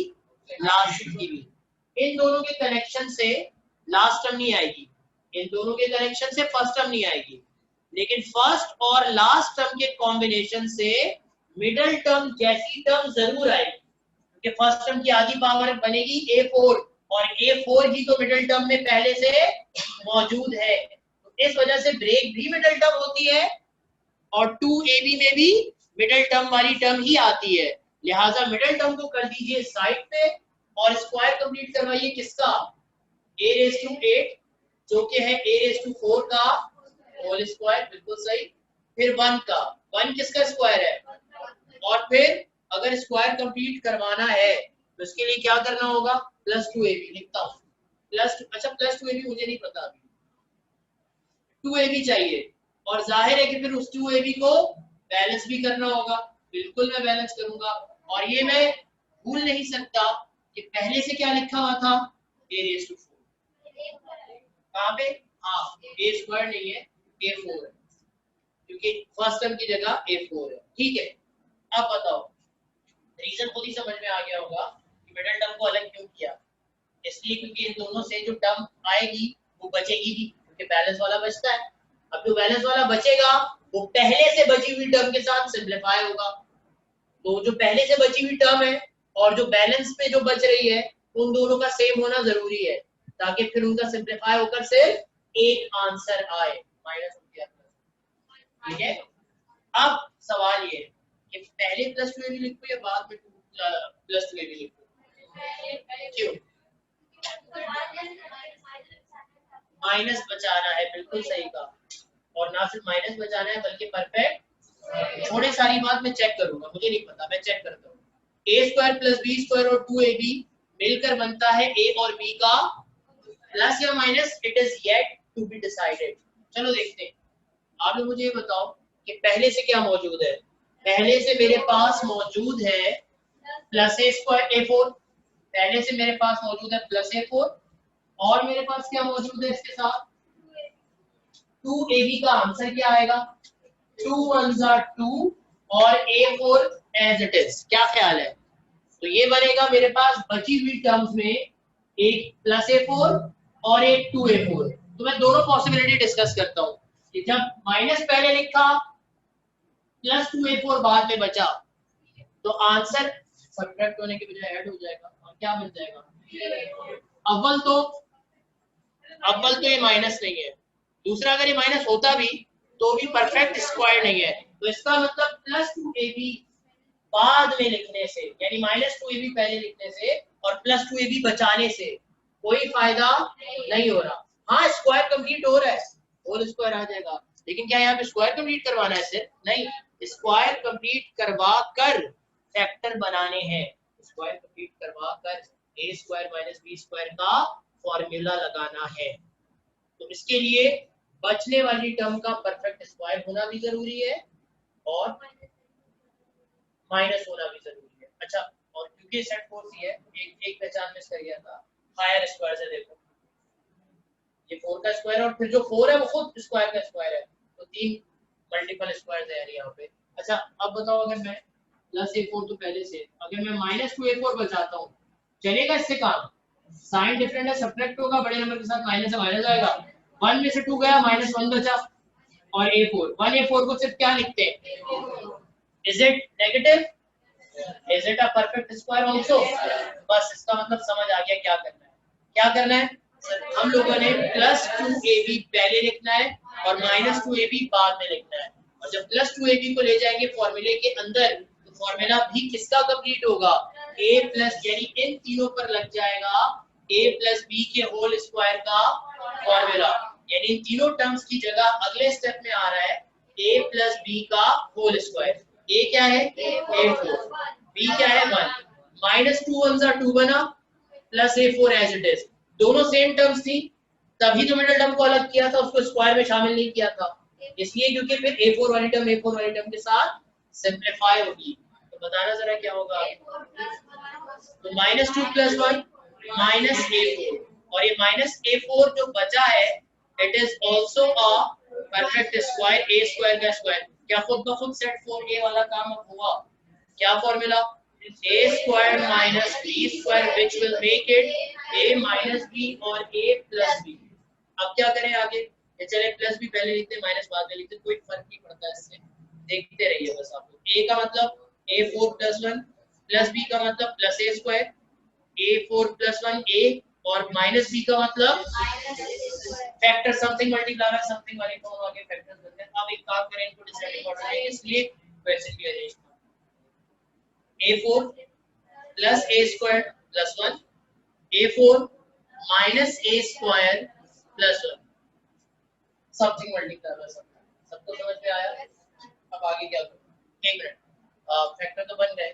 लास्ट की भी, इन दोनों के कनेक्शन से लास्ट टर्म नहीं आएगी, इन दोनों के कनेक्शन से फर्स्ट टर्म नहीं आएगी, लेकिन फर्स्ट और लास्ट टर्म के कॉम्बिनेशन से मिडिल टर्म जैसी टर्म जरूर आएगी, क्योंकि फर्स्ट टर्म की आधी पावर बनेगी a4, और a4 ही तो मिडिल टर्म में पहले से मौजूद है, तो इस वजह से ब्रेक भी मिडिल टर्म होती है, और 2ab में भी मिडिल टर्म वाली टर्म ही आती है। लिहाजा मिडिल टर्म को कर दीजिए साइड पे, और स्क्वायर कंप्लीट करवाइए किसका, a⁸8 जो कि है a⁴ का होल स्क्वायर, बिल्कुल सही। फिर 1 का, 1 किसका स्क्वायर है, और फिर अगर स्क्वायर कंप्लीट करवाना है तो इसके लिए क्या करना होगा, +2ab लिखता हूँ, अच्छा +2ab मुझे नहीं पता अभी, 2ab चाहिए, और जाहिर है कि फिर उस 2ab को बैलेंस भी करना होगा, बिल्कुल मैं बैलेंस करूंगा, और ये मैं भूल नहीं सकता कि पहले से क्या लिखा हुआ था, a⁴ कहाँ पे, हाँ a² नहीं है a4 है, क्योंकि फर्स्ट टर्म की जगह a4 है, ठीक है। अब बताओ, रीजन खुद ही समझ में आ गया होगा कि मिडिल टर्म को अलग क्यों किया, इसलिए क्योंकि इन दोनों से जो टर्म आएगी वो बचेगी भी, क्योंकि बैलेंस वाला बचता है। अब जो बैलेंस वाला बचेगा वो पहले से बची हुई टर्म के साथ सिंपलीफाई होगा, तो जो पहले से बची हुई टर्म है और जो बैलेंस पे जो बच रही है उन दोनों का सेम होना जरूरी है, ताकि फिर उनका सिंपलीफाई होकर सिर्फ एक आंसर आए, माइनस हो गया, ठीक है। अब सवाल ये कि पहले +2ab लिखो या बाद में +2ab लिखो, क्यों? माइनस बचाना है, बिल्कुल सही कहा, और ना सिर्फ माइनस बचाना है बल्कि परफेक्ट। छोड़े सारी बात मैं चेक करूंगा, मुझे नहीं पता, मैं चेक करता हूँ। a² + b² और 2ab मिलकर बनता है a और b का प्लस या minus, it is yet to be decided. चलो देखते हैं। आप लोग मुझे ये बताओ कि पहले से क्या मौजूद है, पहले से मेरे पास मौजूद है +a²a4, पहले से मेरे पास मौजूद है +a4, और मेरे पास क्या मौजूद है इसके साथ 2ab का आंसर क्या आएगा, 2 1s are 2 और a4 एज इट इज, क्या ख्याल है? तो ये बनेगा मेरे पास बची हुई टर्म्स में एक +a4 और एक 2a4। तो मैं दोनों पॉसिबिलिटी डिस्कस करता हूँ कि जब माइनस पहले लिखा +2a4 बाद में बचा, तो आंसर सब्ट्रैक्ट होने के बजाय ऐड हो जाएगा, और क्या मिल जाएगा, अव्वल तो ये माइनस नहीं है, दूसरा अगर ये माइनस होता भी तो भी परफेक्ट स्क्वायर नहीं है, तो इसका मतलब प्लस 2ab बाद में लिखने से, यानी माइनस 2ab पहले लिखने से और प्लस 2ab बचाने से कोई फायदा नहीं हो रहा। हाँ स्क्वायर कंप्लीट हो रहा है, होल स्क्वायर आ जाएगा, लेकिन क्या यहाँ पे स्क्वायर कंप्लीट करवाना है सिर्फ? नहीं, स्क्वायर कंप्लीट करवा कर फैक्टर बनाने हैं, स्क्वायर कंप्लीट करवा कर a square minus b square का फॉर्मूला लगाना है। तो इसके लिए बचने वाली टर्म का परफेक्ट स्क्वायर होना भी जरूरी है और माइनस होना भी जरूरी है। अच्छा, और क्योंकि सेट 4 है, एक पहचान मिस कर गया था, हायर स्क्वायर से देखो, ये 4 का स्क्वायर और फिर जो 4 है वो खुद स्क्वायर का स्क्वायर है, तो 3 मल्टीपल स्क्वायर है यार यहाँ पे। अच्छा अब बताओ, अगर मैं प्लस a4 तो पहले से, अगर मैं माइनस 2a4 बचाता हूँ, चलेगा इससे काम? साइन डिफरेंट है, सब्ट्रैक्ट होगा, बड़े नंबर के साथ माइनस से माइनस आएगा, 1 में से 2 गया, -1 बचा, और a4 1a4 को सिर्फ क्या लिखते हैं? Is it negative? Is it a perfect square also? बस इसका मतलब समझ आ गया क्या करना है। क्या करना है? हम लोगों ने प्लस 2ab पहले लिखना है और माइनस 2ab बाद में लिखना है, और जब प्लस 2ab को ले जाएंगे फॉर्मूले के अंदर तो फॉर्मूला भी किसका कंप्लीट होगा? a प्लस, यानी इन तीनों पर लग जाएगा a प्लस b के होल स्क्वायर का फॉर्मूला, यानी इन तीनों टर्म्स की जगह अगले स्टेप में आ रहा है a प्लस b का होल स्क्वायर। a क्या है? a4, b क्या है? 1, माइनस 2 1 जा 2 बना, plus a4 as it is, दोनों सेम टर्म्स थी, तभी तो मिडिल टर्म को अलग किया था, उसको स्क्वायर में शामिल नहीं किया था, इसलिए क्योंकि फिर a4 वाली टर्म के साथ सिंप्लीफाई होगी। तो बताना जरा क्या होगा? तो -2 + 1 -a4, और ये -a4 जो बचा है it is also a perfect square, a square का स्क्वायर। क्या खुद ब खुद सेट 4a वाला काम अब हुआ? क्या formula? a square minus b square which will make it a minus b और a प्लस b। अब क्या करें आगे? ये चले प्लस b पहले लिखते हैं, माइनस बाद में लिखते हैं, कोई फर्क नहीं पड़ता इससे, देखते रहिए बस आप लोग। a का मतलब a4 + 1, प्लस b का मतलब plus a square, a4 + 1 a, और माइनस b का मतलब factor something multiply by something वाले को हम आगे फैक्टर्स बनते हैं। अब एक काम करें, इनको डिसाइड ऑर्डर में, इसलिए क्वेश्चन भी arrange a4 plus a square plus 1, a4 minus a square plus 1, something multiply by something. सबको समझ में आया? अब आगे क्या करूं? एक मिनट, फैक्टर तो बन गए,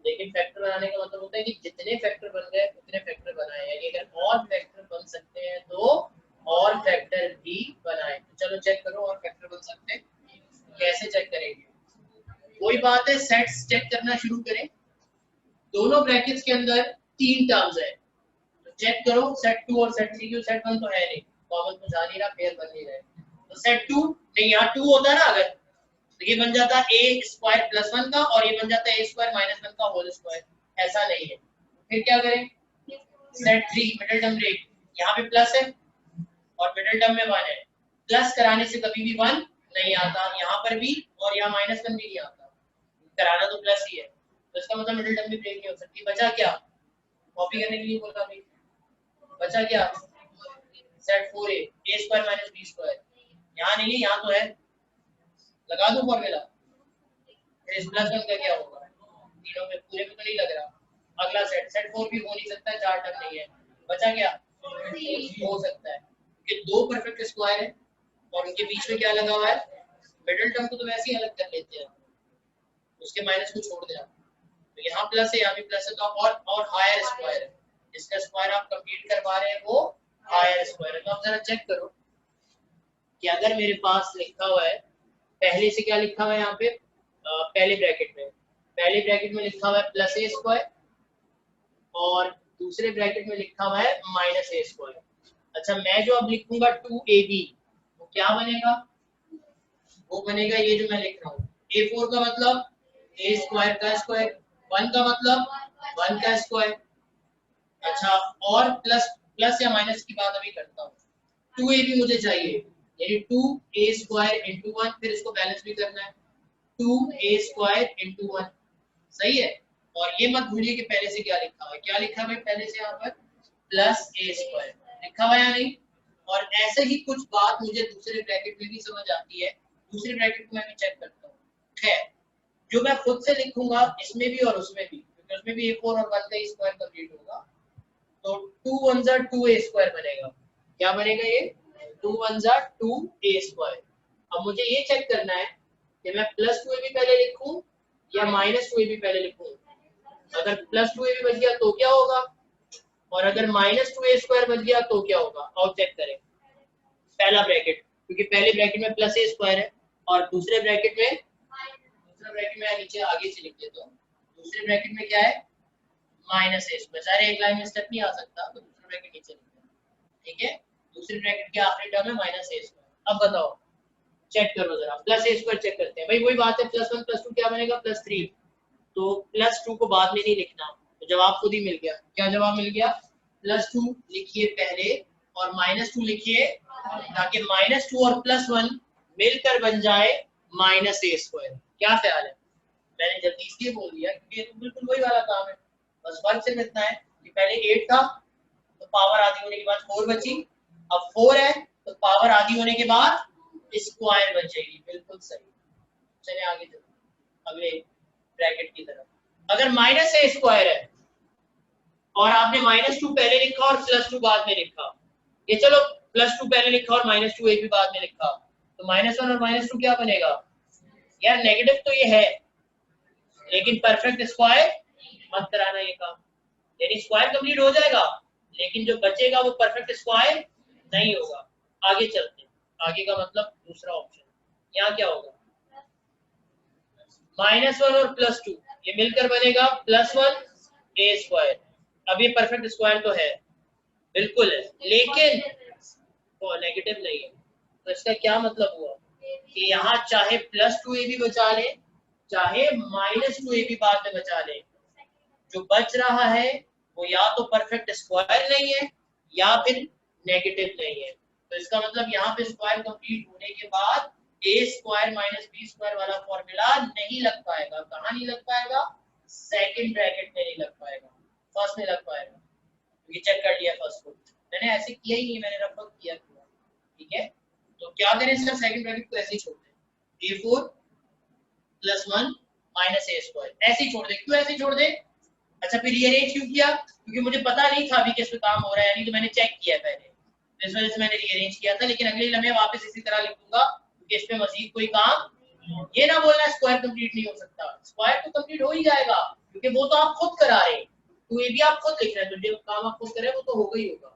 लेकिन फैक्टर बनाने का मतलब होता है कि जितने फैक्टर बन गए उतने फैक्टर बनाए, यानी अगर और फैक्टर बन सकते हैं तो और फैक्टर भी बनाए। तो चलो चेक करो और फैक्टर बन सकते हैं, कैसे चेक करेंगे? वही बात है, सेट्स चेक करना शुरू करें, दोनों ब्रैकेट्स के अंदर 3 टर्म्स है, तो चेक करो सेट 2 और सेट 3, क्यों सेट 1 तो है नहीं, कॉमन तो जा नहीं रहा, पेयर बन नहीं रहा, तो सेट 2 नहीं, यहाँ 2 होता है ना अगर, तो ये बन जाता है a स्क्वायर प्लस 1 का, और ये बन जाता है a स्क्वायर माइनस 1 का होल स्क्वायर, ऐसा नहीं है। फिर क्या करें? सेट 3 मिडिल टर्म ब्रेक, यहाँ पे प्लस है और मिडिल टर्म में 1 है, प्लस कराने से कभी भी 1 नहीं आता, यहाँ पर भी, और यहाँ -1 भी नहीं आता, कराना तो प्लस ही है, तो इसका मतलब मिडिल टर्म भी ब्रेक नहीं हो सकती। बचा क्या? कॉपी करने के लिए बोला भाई, बचा क्या? Set 4a a square minus b square, यहाँ नहीं है, यहाँ तो है, लगा दो फॉर्मूला, फिर इस प्लस 1 का क्या होगा? तीनों में पूरे में तो नहीं लग रहा। अगला सेट, सेट 4 भी हो नहीं सकता है, 4 टर्म नहीं है, बचा क्या? हो सकता है, क्योंकि दो परफेक्ट स्क्वायर है और उनके बीच में क्या लगा हुआ है? मिडिल टर्म को तो वैसे ही अलग कर लेते हैं, उसके माइनस को छोड़ दें, तो यहाँ प्लस है, यहाँ भी प्लस है, तो और हायर स्क्वायर है, जिसका स्क्वायर आप कंप्लीट करवा रहे हैं वो हायर स्क्वायर है। तो आप जरा चेक करो कि अगर मेरे पास लिखा हुआ है, पहले से क्या लिखा हुआ है यहाँ पे, पहले ब्रैकेट में लिखा हुआ है प्लस a स्क्वायर, और दूसरे ब्रैकेट में लिखा हुआ है माइनस a स्क्वायर। अच्छा, मैं जो अब लिखूंगा 2ab, वो क्या बनेगा? वो बनेगा ये जो मैं लिख रहा हूँ, a4 का मतलब a स्क्वायर का स्क्वायर, 1 का मतलब 1 का स्क्वायर। अच्छा, और प्लस प्लस या माइनस की बात अभी करता हूँ, 2ab मुझे चाहिए, यानी 2a स्क्वायर इंटू 1, फिर इसको बैलेंस भी करना है, 2a स्क्वायर इंटू 1, सही है। और ये मत भूलिए कि पहले से क्या लिखा हुआ है, क्या लिखा हुआ है पहले से यहाँ पर? प्लस a स्क्वायर लिखा हुआ है या नहीं? और ऐसे ही कुछ बात मुझे दूसरे ब्रैकेट में भी समझ आती है, दूसरे ब्रैकेट को मैं भी चेक करता हूँ। खैर, जो मैं खुद से लिखूंगा इसमें भी और उसमें भी, क्योंकि उसमें भी a4 और 1 का स्क्वायर कंप्लीट होगा, तो 2 1 जा 2a स्क्वायर बनेगा। क्या बनेगा ये? 2 1 जा 2a स्क्वायर। अब मुझे ये चेक करना है कि मैं प्लस 2a भी पहले लिखूं या माइनस 2a भी पहले लिखूं। अगर प्लस 2a भी बच गया तो क्या होगा, और अगर माइनस 2a स्क्वायर बच गया तो क्या होगा। और चेक करें पहला ब्रैकेट, क्योंकि पहले ब्रैकेट में प्लस a स्क्वायर है और दूसरे ब्रैकेट में नीचे आगे से लिख देता हूं, दूसरे ब्रैकेट में क्या है माइनस a स्क्वायर। सारे एक लाइन में स्टेप नहीं आ सकता, तो दूसरा ब्रैकेट नीचे लिख दें। ठीक है, दूसरे ब्रैकेट के आखिरी टर्म है माइनस a स्क्वायर। अब बताओ, चेक करो जरा, प्लस a स्क्वायर चेक करते हैं। भाई वही बात है, प्लस 1 प्लस 2 क्या बनेगा, प्लस 3। तो प्लस 2 को बाद में नहीं लिखना, तो जवाब खुद ही मिल गया। क्या जवाब मिल गया, प्लस 2 लिखिए पहले और माइनस 2 लिखिए, ताकि माइनस 2 और प्लस 1 मिलकर बन जाए माइनस a स्क्वायर। क्या ख्याल है? मैंने जल्दी इसलिए बोल दिया क्योंकि ये तो बिल्कुल वही वाला काम है, बस फर्क सिर्फ इतना है कि पहले 8 था तो पावर आधी होने के बाद 4 बची, अब 4 है तो पावर आधी होने के बाद स्क्वायर बच जाएगी। बिल्कुल सही। चलिए आगे चलते अगले ब्रैकेट की तरफ। अगर माइनस a स्क्वायर है और आपने माइनस 2 पहले लिखा और प्लस 2 बाद में लिखा, ये चलो प्लस 2 पहले लिखा और माइनस 2 एक भी बाद में लिखा, तो माइनस 1 और माइनस 2 क्या बनेगा यार, नेगेटिव तो ये है लेकिन परफेक्ट स्क्वायर मत कराना ये काम, यानी स्क्वायर कंप्लीट हो जाएगा लेकिन जो बचेगा वो परफेक्ट स्क्वायर नहीं होगा। आगे चलते हैं, आगे का मतलब दूसरा ऑप्शन, यहाँ क्या होगा माइनस 1 और प्लस 2 ये मिलकर बनेगा प्लस 1 a स्क्वायर। अब ये परफेक्ट स्क्वायर तो है, बिल्कुल है, लेकिन वो नेगेटिव नहीं है। तो इसका क्या मतलब हुआ कि यहाँ चाहे प्लस 2a भी बचा ले चाहे माइनस 2a भी बाद में बचा ले, जो बच रहा है वो या तो परफेक्ट स्क्वायर नहीं है या फिर नेगेटिव नहीं है। तो इसका मतलब यहाँ पे स्क्वायर कंप्लीट होने के बाद a square minus b square वाला फॉर्मूला नहीं लग पाएगा। कहाँ नहीं लग पाएगा, सेकंड ब्रैकेट में नहीं लग पाएगा, फर्स्ट में लग पाएगा, क्योंकि चेक कर लिया फर्स्ट को मैंने, ऐसे किया ही नहीं, मैंने रफ किया पूरा। ठीक है, तो क्या करें इसका सेकंड ब्रैकेट को ऐसे ही छोड़ दें, a4 plus 1 minus a square ऐसे ही छोड़ दे। क्यों ऐसे ही छोड़ दे, अच्छा फिर रीअरेंज क्यों किया, क्योंकि मुझे पता नहीं था अभी किस पे काम हो रहा है, यानी तो मैंने चेक किया पहले, इस वजह से मैंने रीअरेंज किया था, लेकिन अगले लम्हे वापस इसी तरह लिख दूंगा क्योंकि इस पे मजीद कोई काम, ये ना बोलना स्क्वायर कंप्लीट नहीं हो सकता, स्क्वायर तो कंप्लीट हो ही जाएगा क्योंकि वो तो आप खुद करा रहे हैं, तो ये भी आप खुद लिख रहे हैं, तो जो काम आप खुद करें वो तो होगा ही होगा।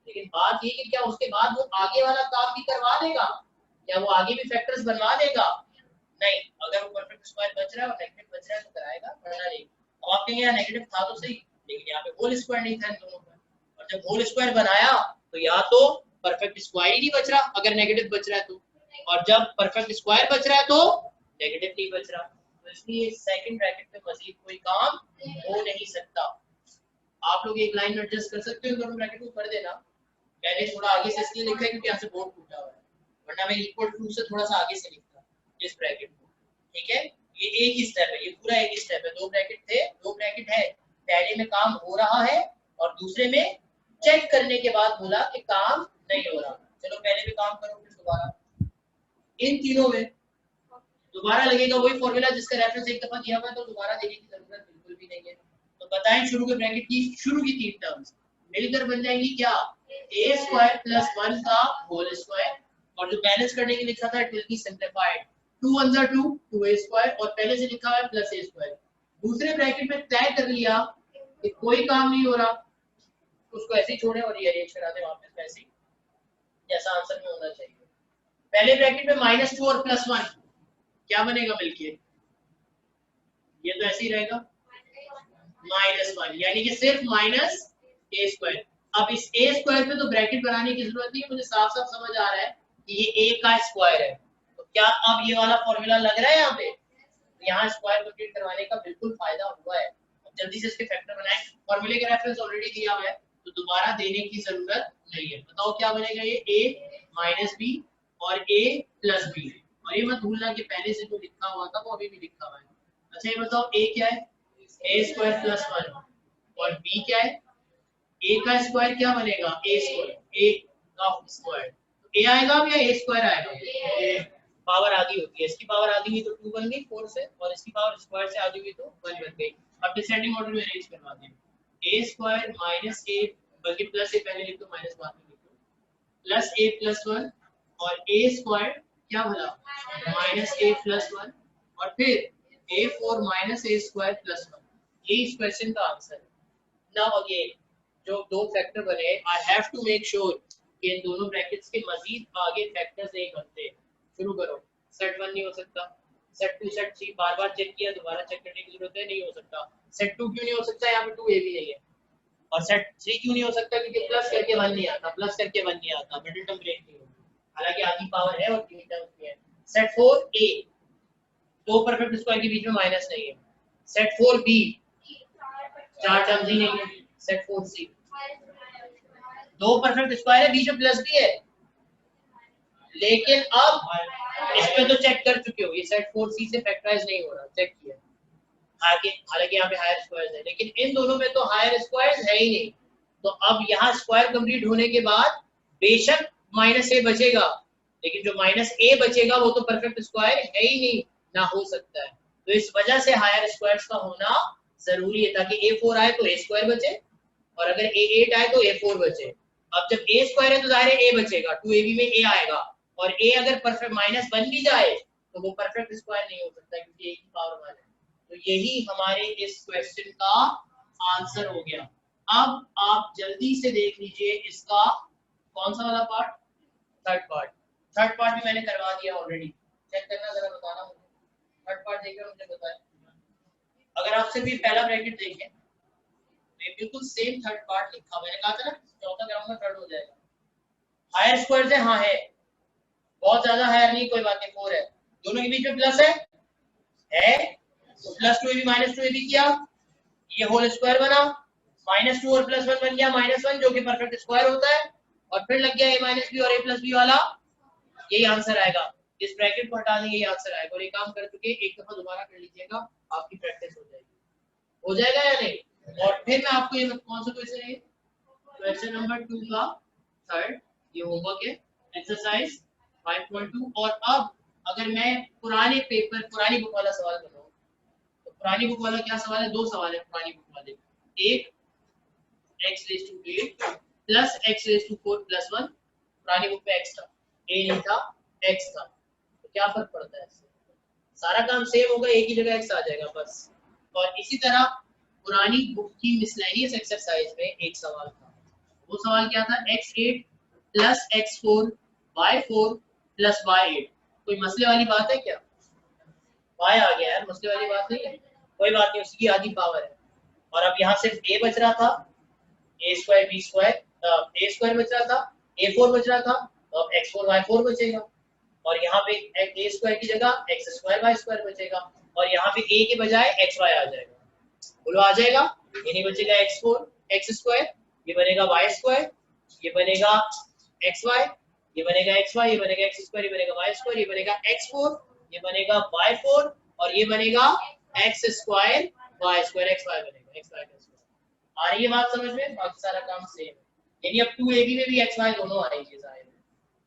लेकिन बात ये कि क्या उसके बाद वो आगे वाला काम भी करवा देगा या वो आगे भी फैक्टर्स बनवा देगा, नहीं, अगर वो परफेक्ट स्क्वायर बच रहा है और नेगेटिव बच रहा है तो कराएगा, वरना नहीं। अब आप कहेंगे यार नेगेटिव था तो सही, लेकिन यहाँ पे होल स्क्वायर नहीं था इन दोनों पर, और जब होल स्क्वायर बनाया तो या तो परफेक्ट स्क्वायर ही नहीं बच रहा अगर नेगेटिव बच रहा है तो, और जब परफेक्ट स्क्वायर बच रहा है तो नेगेटिव नहीं बच रहा, तो इसलिए सेकंड ब्रैकेट में मजीद कोई काम हो नहीं सकता। आप लोग एक लाइन में एडजस्ट कर सकते हो, दोनों ब्रैकेट को कर देना। मैंने थोड़ा आगे से इसलिए लिखा है क्योंकि यहाँ से बोर्ड टूटा हुआ है, वरना मैं इक्वल टू से थोड़ा सा आगे से लिखता इस ब्रैकेट को। ठीक है, ये एक ही स्टेप है, ये पूरा एक ही स्टेप है, दो ब्रैकेट थे, दो ब्रैकेट है, पहले में काम हो रहा है और दूसरे में चेक करने के बाद बोला कि काम नहीं हो रहा। चलो पहले में काम करो फिर दोबारा, इन तीनों में दोबारा लगेगा वही फॉर्मूला जिसका रेफरेंस एक दफा दिया हुआ है, तो दोबारा देने की जरूरत बिल्कुल भी नहीं है। तो बताएं शुरू के ब्रैकेट की शुरू की तीन टर्म्स मिलकर बन जाएंगी क्या, a स्क्वायर प्लस 1 का होल स्क्वायर, और जो बैलेंस करने के लिखा था इट विल बी सिंपलीफाइड 2 1 जा 2 2a स्क्वायर, और पहले से लिखा हुआ है प्लस a स्क्वायर। दूसरे ब्रैकेट में तय कर लिया कि कोई काम नहीं हो रहा, उसको ऐसे ही छोड़े और रीअरेंज करा दे वापस वैसे ही जैसा आंसर में होना चाहिए। पहले ब्रैकेट में -2 और +1 क्या बनेगा मिलके, ये तो ऐसे ही रहेगा -1, यानी कि सिर्फ माइनस a स्क्वायर। अब इस a स्क्वायर पे तो ब्रैकेट बनाने की जरूरत नहीं है, मुझे साफ साफ समझ आ रहा है कि ये a का स्क्वायर है, तो क्या अब ये वाला फॉर्मूला लग रहा है यहाँ पे, यहाँ स्क्वायर कंप्लीट करवाने का बिल्कुल फायदा हुआ है। जल्दी से इसके फैक्टर बनाएं, फॉर्मूले का रेफरेंस ऑलरेडी दिया हुआ है तो दोबारा देने की जरूरत नहीं है। बताओ क्या बनेगा, ये a माइनस b और a प्लस b, और ये मत भूलना कि पहले से जो लिखा हुआ था वो अभी भी लिखा हुआ है। अच्छा ये बताओ a क्या है, a स्क्वायर प्लस 1, और b क्या है, a का स्क्वायर क्या बनेगा a square, a of square, a आएगा अब या ए स्क्वायर आएगा? पावर आधी होती है, इसकी पावर आधी हुई तो 2 बन गई 4 से, और इसकी पावर स्क्वायर से आधी हुई तो 1 बन गई। अब डिसेंडिंग ऑर्डर में अरेंज करवा दें, ए स्क्वायर माइनस ए, बल्कि प्लस ए पहले लिख दो माइनस बाद में लिख दो, प्लस ए प्लस 1 और ए स्क्वायर क्या भला माइनस ए प्लस 1 और फिर ए 4 माइनस ए स्क्वायर प्लस 1। ये इस क्वेश्चन का आंसर है। नाउ अगेन जो दो फैक्टर बने, I have to make sure कि इन दोनों ब्रैकेट्स के मजीद आगे फैक्टर्स नहीं बनते। शुरू करो, सेट 1 नहीं हो सकता, सेट 2 सेट 3 बार बार चेक किया, दोबारा चेक करने की जरूरत है, नहीं हो सकता। सेट 2 क्यों नहीं हो सकता, यहाँ पे 2a भी नहीं है। और सेट 3 क्यों नहीं हो सकता, क्योंकि प्लस करके 1 नहीं आता, प्लस करके 1 नहीं आता, मिडिल टर्म ब्रेक नहीं होगी, हालांकि आधी पावर है और 3 टर्म्स में है। सेट 4a, दो परफेक्ट स्क्वायर के बीच में माइनस नहीं है। सेट 4b, 4 टर्म्स ही नहीं है। सेट 4c, दो परफेक्ट स्क्वायर है, बीच में प्लस भी है, लेकिन अब इस पे तो चेक कर चुके हो, ये सेट 4c से फैक्टराइज नहीं हो रहा, चेक किया। आगे हालांकि यहाँ पे हायर स्क्वायर्स है, लेकिन इन दोनों में तो हायर स्क्वायर्स है ही नहीं। तो अब यहाँ स्क्वायर कंप्लीट होने के बाद बेशक माइनस ए बचेगा, लेकिन जो माइनस ए बचेगा वो तो परफेक्ट स्क्वायर है ही नहीं, ना हो सकता है। तो इस वजह से हायर स्क्वायर्स का होना जरूरी है, ताकि a4 आए तो a स्क्वायर बचे, और अगर a8 आए तो a4 बचे। अब जब a स्क्वायर है तो जाहिर है a बचेगा, 2ab में a आएगा, और a अगर परफेक्ट माइनस बन भी जाए तो वो परफेक्ट स्क्वायर नहीं हो सकता, क्योंकि a की पावर 1 है। तो यही हमारे इस क्वेश्चन का आंसर हो गया। अब आप जल्दी से देख लीजिए इसका कौन सा वाला part, third part. Third part भी मैंने करवा दिया ऑलरेडी, चेक करना जरा, बताना मुझे। थर्ड पार्ट देखकर मुझे बताएं। अगर आप सिर्फ ये पहला ब्रैकेट देखें, ये बिल्कुल सेम थर्ड पार्ट लिखा, मैंने कहा था ना चौथा कराऊंगा थर्ड हो जाएगा। हायर स्क्वायर है, हाँ है, बहुत ज्यादा हायर नहीं, कोई बात नहीं, 4 है, दोनों के बीच में प्लस है तो प्लस 2ab माइनस 2ab किया, ये होल स्क्वायर बना, माइनस 2 और प्लस 1 बन गया माइनस 1, जो कि परफेक्ट स्क्वायर होता है, और फिर लग गया a माइनस बी और a प्लस बी वाला, यही आंसर आएगा। इस ब्रैकेट को हटा देंगे, यही आंसर आएगा। और ये काम कर चुके, एक दफा दोबारा कर लीजिएगा, आपकी प्रैक्टिस हो जाएगा या नहीं। और फिर मैं आपको ये कौन सा क्वेश्चन है, क्वेश्चन नंबर 2 का थर्ड, ये होमवर्क है, एक्सरसाइज 5.2। और अब अगर मैं पुराने पेपर पुरानी बुक वाला सवाल बनाऊं, तो पुरानी बुक वाला क्या सवाल है, दो सवाल है पुरानी बुक वाले। एक x raise to 8 plus x raise to 4 plus 1, पुरानी बुक में x था, a नहीं था, x था, तो क्या फर्क पड़ता है, सारा काम सेम होगा, एक ही जगह x आ जाएगा बस। और इसी तरह पुरानी बुक की मिसलेनियस एक्सरसाइज में एक सवाल था, वो सवाल क्या था, x8 plus x4 y4 plus y8। कोई मसले वाली बात है क्या, y आ गया यार, मसले वाली बात नहीं है, कोई बात नहीं, उसकी आधी पावर है। और अब यहाँ सिर्फ a बच रहा था, a square b square, a square बच रहा था, a4 बच रहा था, तो अब x4 y4 बचेगा, और यहाँ पे a स्क्वायर की जगह x स्क्वायर y स्क्वायर बचेगा, और यहाँ पे a के बजाय xy आ जाएगा, बोलो आ जाएगा, ये नहीं बचेगा x4 x स्क्वायर, ये बनेगा y स्क्वायर, ये बनेगा xy, ये बनेगा xy, ये बनेगा x स्क्वायर, ये बनेगा y स्क्वायर, ये बनेगा x4, ये बनेगा y4, और ये बनेगा x square y square, xy बनेगा xy का स्क्वायर। आ रही है बात समझ में, बाकी सारा काम सेम है, यानी अब 2ab में भी xy दोनों आएंगे जाहिर है,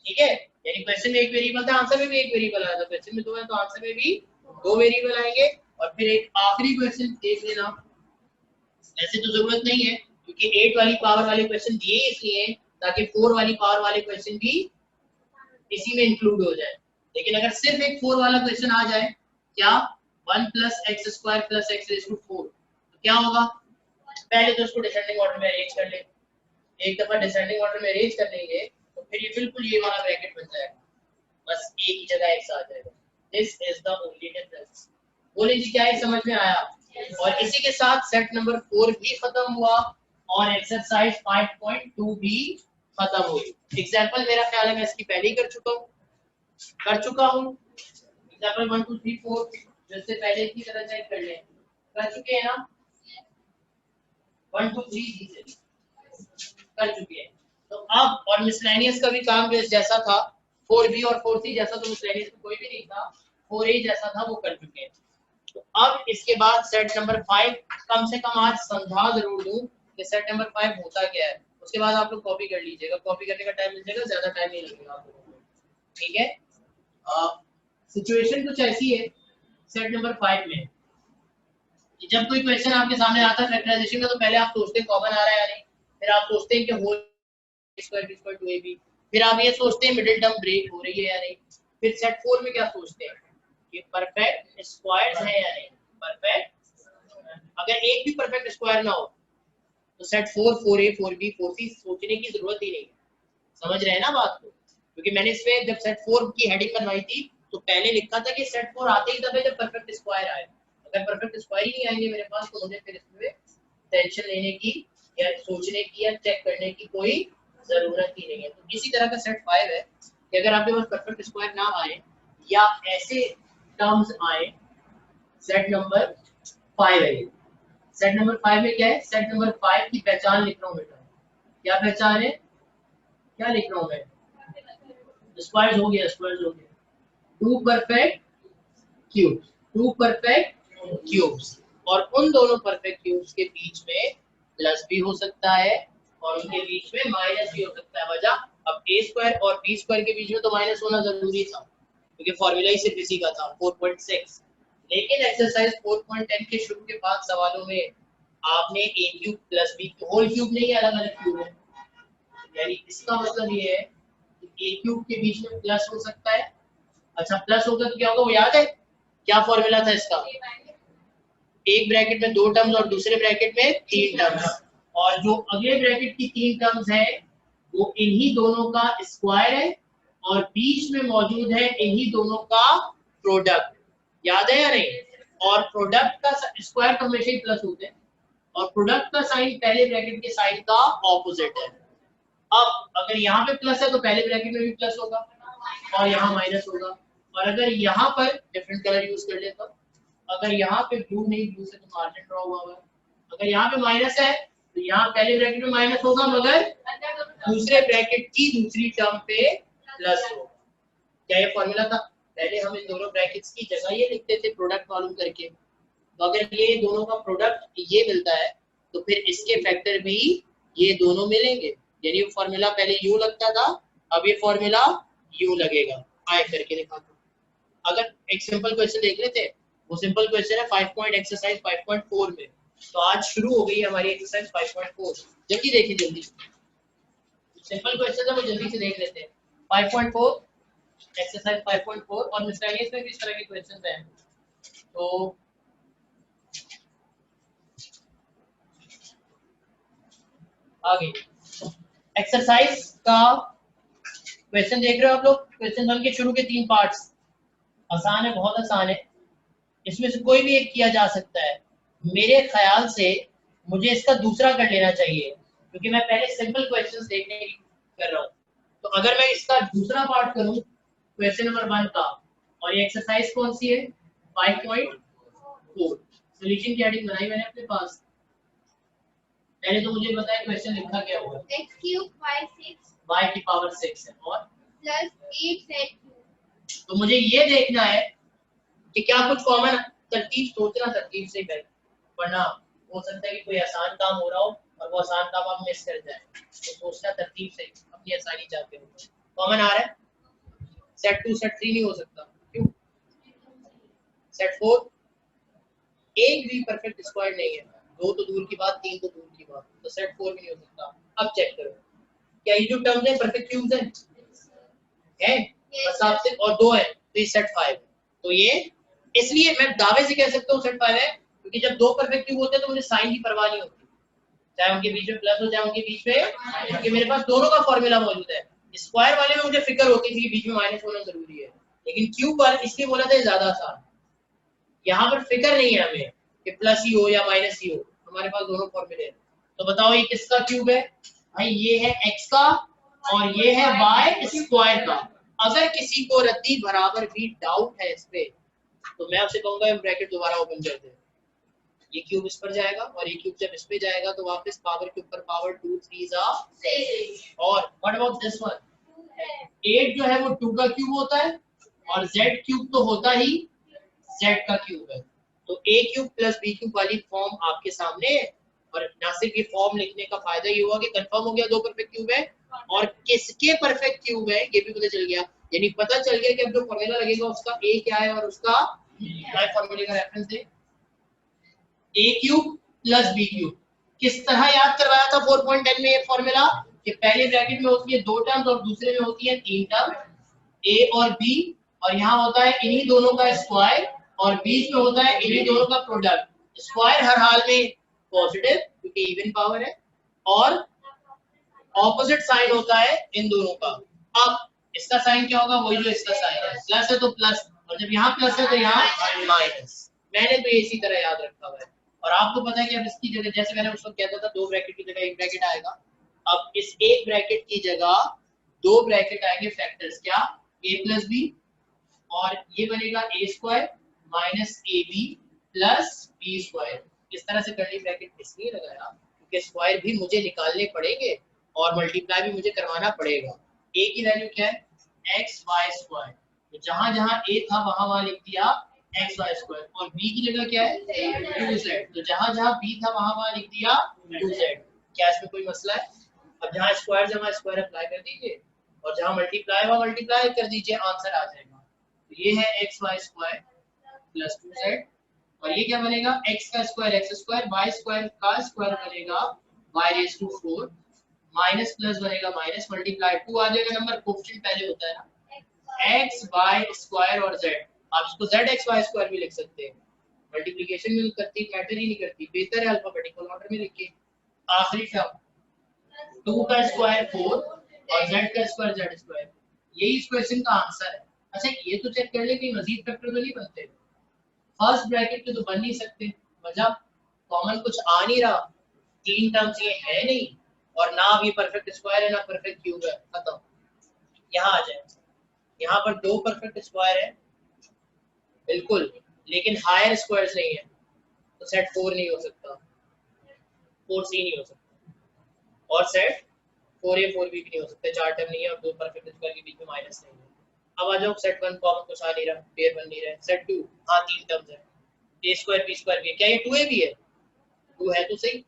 ठीक है। यानी क्वेश्चन में एक वेरिएबल था, आंसर में भी एक वेरिएबल आया था, क्वेश्चन में दो है तो आंसर में भी दो वेरिएबल आएंगे। और फिर एक आखिरी क्वेश्चन देख लेना, ऐसे तो जरूरत नहीं है, क्योंकि 8 वाली पावर वाले क्वेश्चन दिए इसलिए ताकि 4 वाली पावर वाले क्वेश्चन भी इसी में इंक्लूड हो जाए। लेकिन अगर सिर्फ एक 4 वाला क्वेश्चन आ जाए, क्या 1 plus X square plus X raise to 4, तो क्या होगा, पहले तो उसको डिसेंडिंग ऑर्डर में अरेंज कर ले, एक दफा डिसेंडिंग ऑर्डर में अरेंज कर लेंगे तो फिर ये बिल्कुल ये वाला ब्रैकेट बन जाएगा, बस एक ही जगह एक्स आ जाएगा। This is the only difference. बोले जी क्या ये समझ में आया। और इसी के साथ सेट नंबर 4 भी खत्म हुआ और एक्सरसाइज 5.2 भी खत्म हुई। एग्जांपल मेरा ख्याल है मैं इसकी पहले ही कर चुका हूं। एग्जांपल 1 2 3 4 जैसे पहले की तरह चेक कर लें, कर चुके हैं ना, 1 2 3 कर चुके हैं। तो अब और मिसलेनियस का भी काम जैसा था, 4b और 4c जैसा तो मिसलेनियस में कोई भी नहीं था, 4a जैसा था वो कर चुके हैं। तो अब इसके बाद सेट नंबर 5 कम से कम आज समझा जरूर दूं कि सेट नंबर 5 होता क्या है। तो उसके बाद आप लोग कॉपी कर लीजिएगा, कॉपी करने का टाइम मिल जाएगा, ज्यादा टाइम नहीं लगेगा आप लोगों को, ठीक है। सिचुएशन कुछ ऐसी है सेट नंबर 5 में, जब कोई क्वेश्चन आपके सामने आता है फैक्टराइजेशन का, तो पहले आप सोचते हैं कॉमन आ रहा है या नहीं, फिर आप सोचते हैं कि whole square B square 2ab, फिर आप ये सोचते हैं मिडिल टर्म ब्रेक हो रही है या नहीं, फिर सेट 4 में क्या सोचते हैं कि परफेक्ट स्क्वायर्स है या नहीं, परफेक्ट, अगर एक भी परफेक्ट स्क्वायर ना हो तो सेट 4 4a 4b 4c सोचने की जरूरत ही नहीं है, समझ रहे हैं ना बात को, क्योंकि मैंने इसमें जब सेट 4 की हेडिंग बनवाई थी तो पहले लिखा था कि सेट 4 आते ही तब है जब परफेक्ट स्क्वायर आए, अगर परफेक्ट स्क्वायर ही नहीं आएंगे मेरे पास तो मुझे फिर इसमें टेंशन लेने की या सोचने की या चेक करने की कोई जरूरत ही नहीं है। तो इसी तरह का सेट 5 है कि अगर आपके पास परफेक्ट स्क्वायर ना आए या ऐसे टर्म्स आए, सेट नंबर 5 है, सेट नंबर 5 में क्या है, सेट नंबर 5 की पहचान लिख रहा हूँ बेटा, क्या पहचान है, क्या लिख रहा हूँ मैं, स्क्वायर्स हो गया, स्क्वायर्स हो गया, two perfect cubes, two perfect cubes, और उन दोनों परफेक्ट क्यूब्स के बीच में प्लस भी हो सकता है और उनके बीच में माइनस भी हो सकता है। वजह, अब a स्क्वायर और b स्क्वायर के बीच में तो माइनस होना जरूरी था क्योंकि फॉर्मूला ही सिर्फ इसी का था 4.6, लेकिन एक्सरसाइज 4.10 के शुरू के 5 सवालों में आपने a cube plus b whole cube नहीं, अलग अलग क्यूब है, यानी इसका मतलब ये है कि a क्यूब के बीच में प्लस हो सकता है। अच्छा प्लस होगा तो क्या होगा वो याद है, क्या फॉर्मूला था इसका, एक ब्रैकेट में 2 टर्म्स और दूसरे ब्रैकेट में 3 टर्म्स, और जो अगले ब्रैकेट की 3 टर्म्स है वो इन्हीं दोनों का स्क्वायर है और बीच में मौजूद है इन्हीं दोनों का प्रोडक्ट, याद है या नहीं, और प्रोडक्ट का स्क्वायर तो हमेशा ही प्लस होते हैं और प्रोडक्ट का साइन पहले ब्रैकेट के साइन का ऑपोजिट है। अब अगर यहाँ पे प्लस है तो पहले ब्रैकेट में भी प्लस होगा और यहाँ माइनस होगा, और अगर यहाँ पर डिफरेंट कलर यूज कर लेता, अगर यहाँ पे ब्लू नहीं, ब्लू से तो मार्जिन ड्रॉ हुआ है, अगर यहाँ पे माइनस है तो यहाँ पहले ब्रैकेट में माइनस होगा मगर दूसरे ब्रैकेट की दूसरी टर्म पे प्लस होगा। क्या ये फॉर्मूला था, पहले हम इन दोनों ब्रैकेट्स की जगह ये लिखते थे प्रोडक्ट मालूम करके, तो अगर ये दोनों का प्रोडक्ट ये मिलता है तो फिर इसके फैक्टर भी ये दोनों मिलेंगे, यानी वो फॉर्मूला पहले यू लगता था अब ये फॉर्मूला यू लगेगा। आए करके दिखाता हूं, अगर एक सिंपल क्वेश्चन देख लेते हैं, वो सिंपल क्वेश्चन है 5 पॉइंट एक्सरसाइज 5.4 में, तो आज शुरू हो गई है हमारी एक्सरसाइज 5.4, जल्दी देखिए जल्दी, सिंपल क्वेश्चन है वो जल्दी से देख लेते हैं। 5.4 एक्सरसाइज 5.4 और मिसलेनियस में भी इस तरह के क्वेश्चंस हैं, तो आगे एक्सरसाइज का क्वेश्चन देख रहे हो आप लोग, क्वेश्चन 1 के शुरू के 3 पार्ट्स आसान है, बहुत आसान है, इसमें से कोई भी एक किया जा सकता है, मेरे ख्याल से मुझे इसका दूसरा कर लेना चाहिए क्योंकि मैं पहले सिंपल क्वेश्चंस देखने की कर रहा हूँ, तो अगर मैं इसका दूसरा पार्ट करूँ क्वेश्चन नंबर 1 का, और ये एक्सरसाइज कौन सी है 5.4, सॉल्यूशन की हेडिंग बनाई मैंने अपने पास, पहले तो मुझे बताया क्वेश्चन लिखा क्या हुआ, x cube y की पावर 6 है और प्लस 8z, तो मुझे ये देखना है कि क्या कुछ कॉमन, तरतीब सोचना तरतीब से कर, वरना हो सकता है कि कोई आसान काम हो रहा हो और वो आसान काम आप मिस कर जाए, तो सोचना तरतीब से, अपनी आसानी चाहते हो। कॉमन आ रहा है, सेट 2 सेट 3 नहीं हो सकता, क्यों, सेट 4 एक भी परफेक्ट स्क्वायर नहीं है, 2 तो दूर की बात, 3 तो दूर की बात, तो सेट 4 भी नहीं हो सकता। अब चेक करो क्या ये जो टर्म्स है परफेक्ट क्यूब्स हैं बस आपसे, और 2 है तो ये सेट 5 है, तो ये इसलिए मैं दावे से कह सकता हूँ सेट 5 है क्योंकि जब 2 परफेक्ट क्यूब होते हैं तो मुझे साइन की परवाह नहीं होती, चाहे उनके बीच में प्लस हो चाहे उनके बीच में, क्योंकि मेरे पास दोनों का फॉर्मूला मौजूद है। स्क्वायर वाले में मुझे फिक्र होती थी बीच में माइनस होना जरूरी है, लेकिन क्यूब वाले इसलिए बोला था ज्यादा आसान, यहाँ पर फिक्र नहीं है हमें कि प्लस ही हो या माइनस ही हो, हमारे पास दोनों फॉर्मूले हैं। तो बताओ ये किसका क्यूब है भाई, ये है x का और ये है y स्क्वायर का। अगर किसी को रद्दी बराबर भी डाउट है इस पे तो मैं आपसे कहूंगा ब्रैकेट दोबारा ओपन कर दे, ये क्यूब इस पर जाएगा और ये क्यूब जब इस पे जाएगा तो वापस पावर के ऊपर पावर 2 3 6, और व्हाट अबाउट दिस वन, 8 जो है वो 2 का क्यूब होता है और z क्यूब तो होता ही z का क्यूब है, तो a cube plus b cube वाली फॉर्म आपके सामने और ना सिर्फ ये फॉर्म लिखने का फायदा ये हुआ कि कंफर्म हो गया दो परफेक्ट क्यूब है और किसके परफेक्ट क्यूब है ये भी पता चल गया, यानी पता चल गया कि अब जो फॉर्मूला लगेगा उसका ए क्या है और उसका फॉर्मूले का रेफरेंस दे। ए क्यूब प्लस बी क्यूब किस तरह याद करवाया था 4.10 में ये फॉर्मूला कि पहले ब्रैकेट में होती है 2 टर्म्स और दूसरे में होती है 3 टर्म ए और बी, और यहाँ होता है इन्हीं दोनों का स्क्वायर और बीच में होता है इन्हीं दोनों का प्रोडक्ट। स्क्वायर हर हाल में पॉजिटिव क्योंकि इवन पावर है और ऑपोजिट साइन होता है इन दोनों का। अब इसका साइन क्या होगा, वही जो इसका साइन है, प्लस है तो प्लस, और जब यहाँ प्लस है तो यहाँ माइनस। मैंने तो इसी तरह याद रखा हुआ है और आपको पता है कि अब इसकी जगह जैसे मैंने उसको कहता था 2 ब्रैकेट की जगह 1 ब्रैकेट आएगा, अब इस 1 ब्रैकेट की जगह 2 ब्रैकेट आएंगे फैक्टर्स क्या, a प्लस बी और ये बनेगा a square minus A B plus B square. इस तरह से कर्ली ब्रैकेट इसलिए लगाया क्योंकि स्क्वायर भी मुझे निकालने पड़ेंगे और मल्टीप्लाई भी मुझे करवाना पड़ेगा। a की वैल्यू क्या है एक्स वाई स्क्वायर, तो जहां जहां a था वहां वहां लिख दिया एक्स वाई स्क्वायर, और b की जगह क्या है 2z, तो जहां जहां b था वहां वहां लिख दिया 2z। क्या इसमें कोई मसला है? अब जहां स्क्वायर अप्लाई कर दीजिए और जहां मल्टीप्लाई हुआ मल्टीप्लाई कर दीजिए, आंसर आ जाएगा। तो ये है x Y square plus 2z और ये क्या बनेगा x का square X square, y square का स्क्वायर बनेगा y raise to 4 minus plus बनेगा माइनस मल्टीप्लाई 2 आ जाएगा नंबर, कोएफिशिएंट पहले होता है ना x y स्क्वायर और z, आप इसको z x y स्क्वायर भी लिख सकते हैं, मल्टीप्लिकेशन में करती मैटर ही नहीं करती, बेहतर है अल्फाबेटिकल ऑर्डर में लिखिए। आखिरी टर्म 2 का स्क्वायर 4 और z का स्क्वायर z स्क्वायर, यही इस क्वेश्चन का आंसर है। अच्छा ये तो चेक कर ले कि मजीद फैक्टर तो नहीं बनते, फर्स्ट ब्रैकेट के तो बन नहीं सकते, मतलब कॉमन कुछ आ नहीं रहा, 3 टर्म्स ये है नहीं और ना भी परफेक्ट स्क्वायर है ना परफेक्ट क्यूब है, खत्म। यहाँ आ जाए, यहाँ पर 2 परफेक्ट स्क्वायर है बिल्कुल, लेकिन हायर स्क्वायर्स नहीं है, तो सेट 4 नहीं हो सकता, 4C नहीं हो सकता, और सेट 4A 4B भी नहीं हो सकता, 4 टर्म नहीं है और 2 परफेक्ट स्क्वायर के बीच में माइनस नहीं है। अब आ जाओ सेट 1 कॉमन कुछ आ नहीं रहा, पेयर बन नहीं रहा है, सेट 2 हाँ 3 टर्म्स है, a स्क्वायर b स्क्वायर भी है, क्या ये 2a भी है? 2 है तो सही,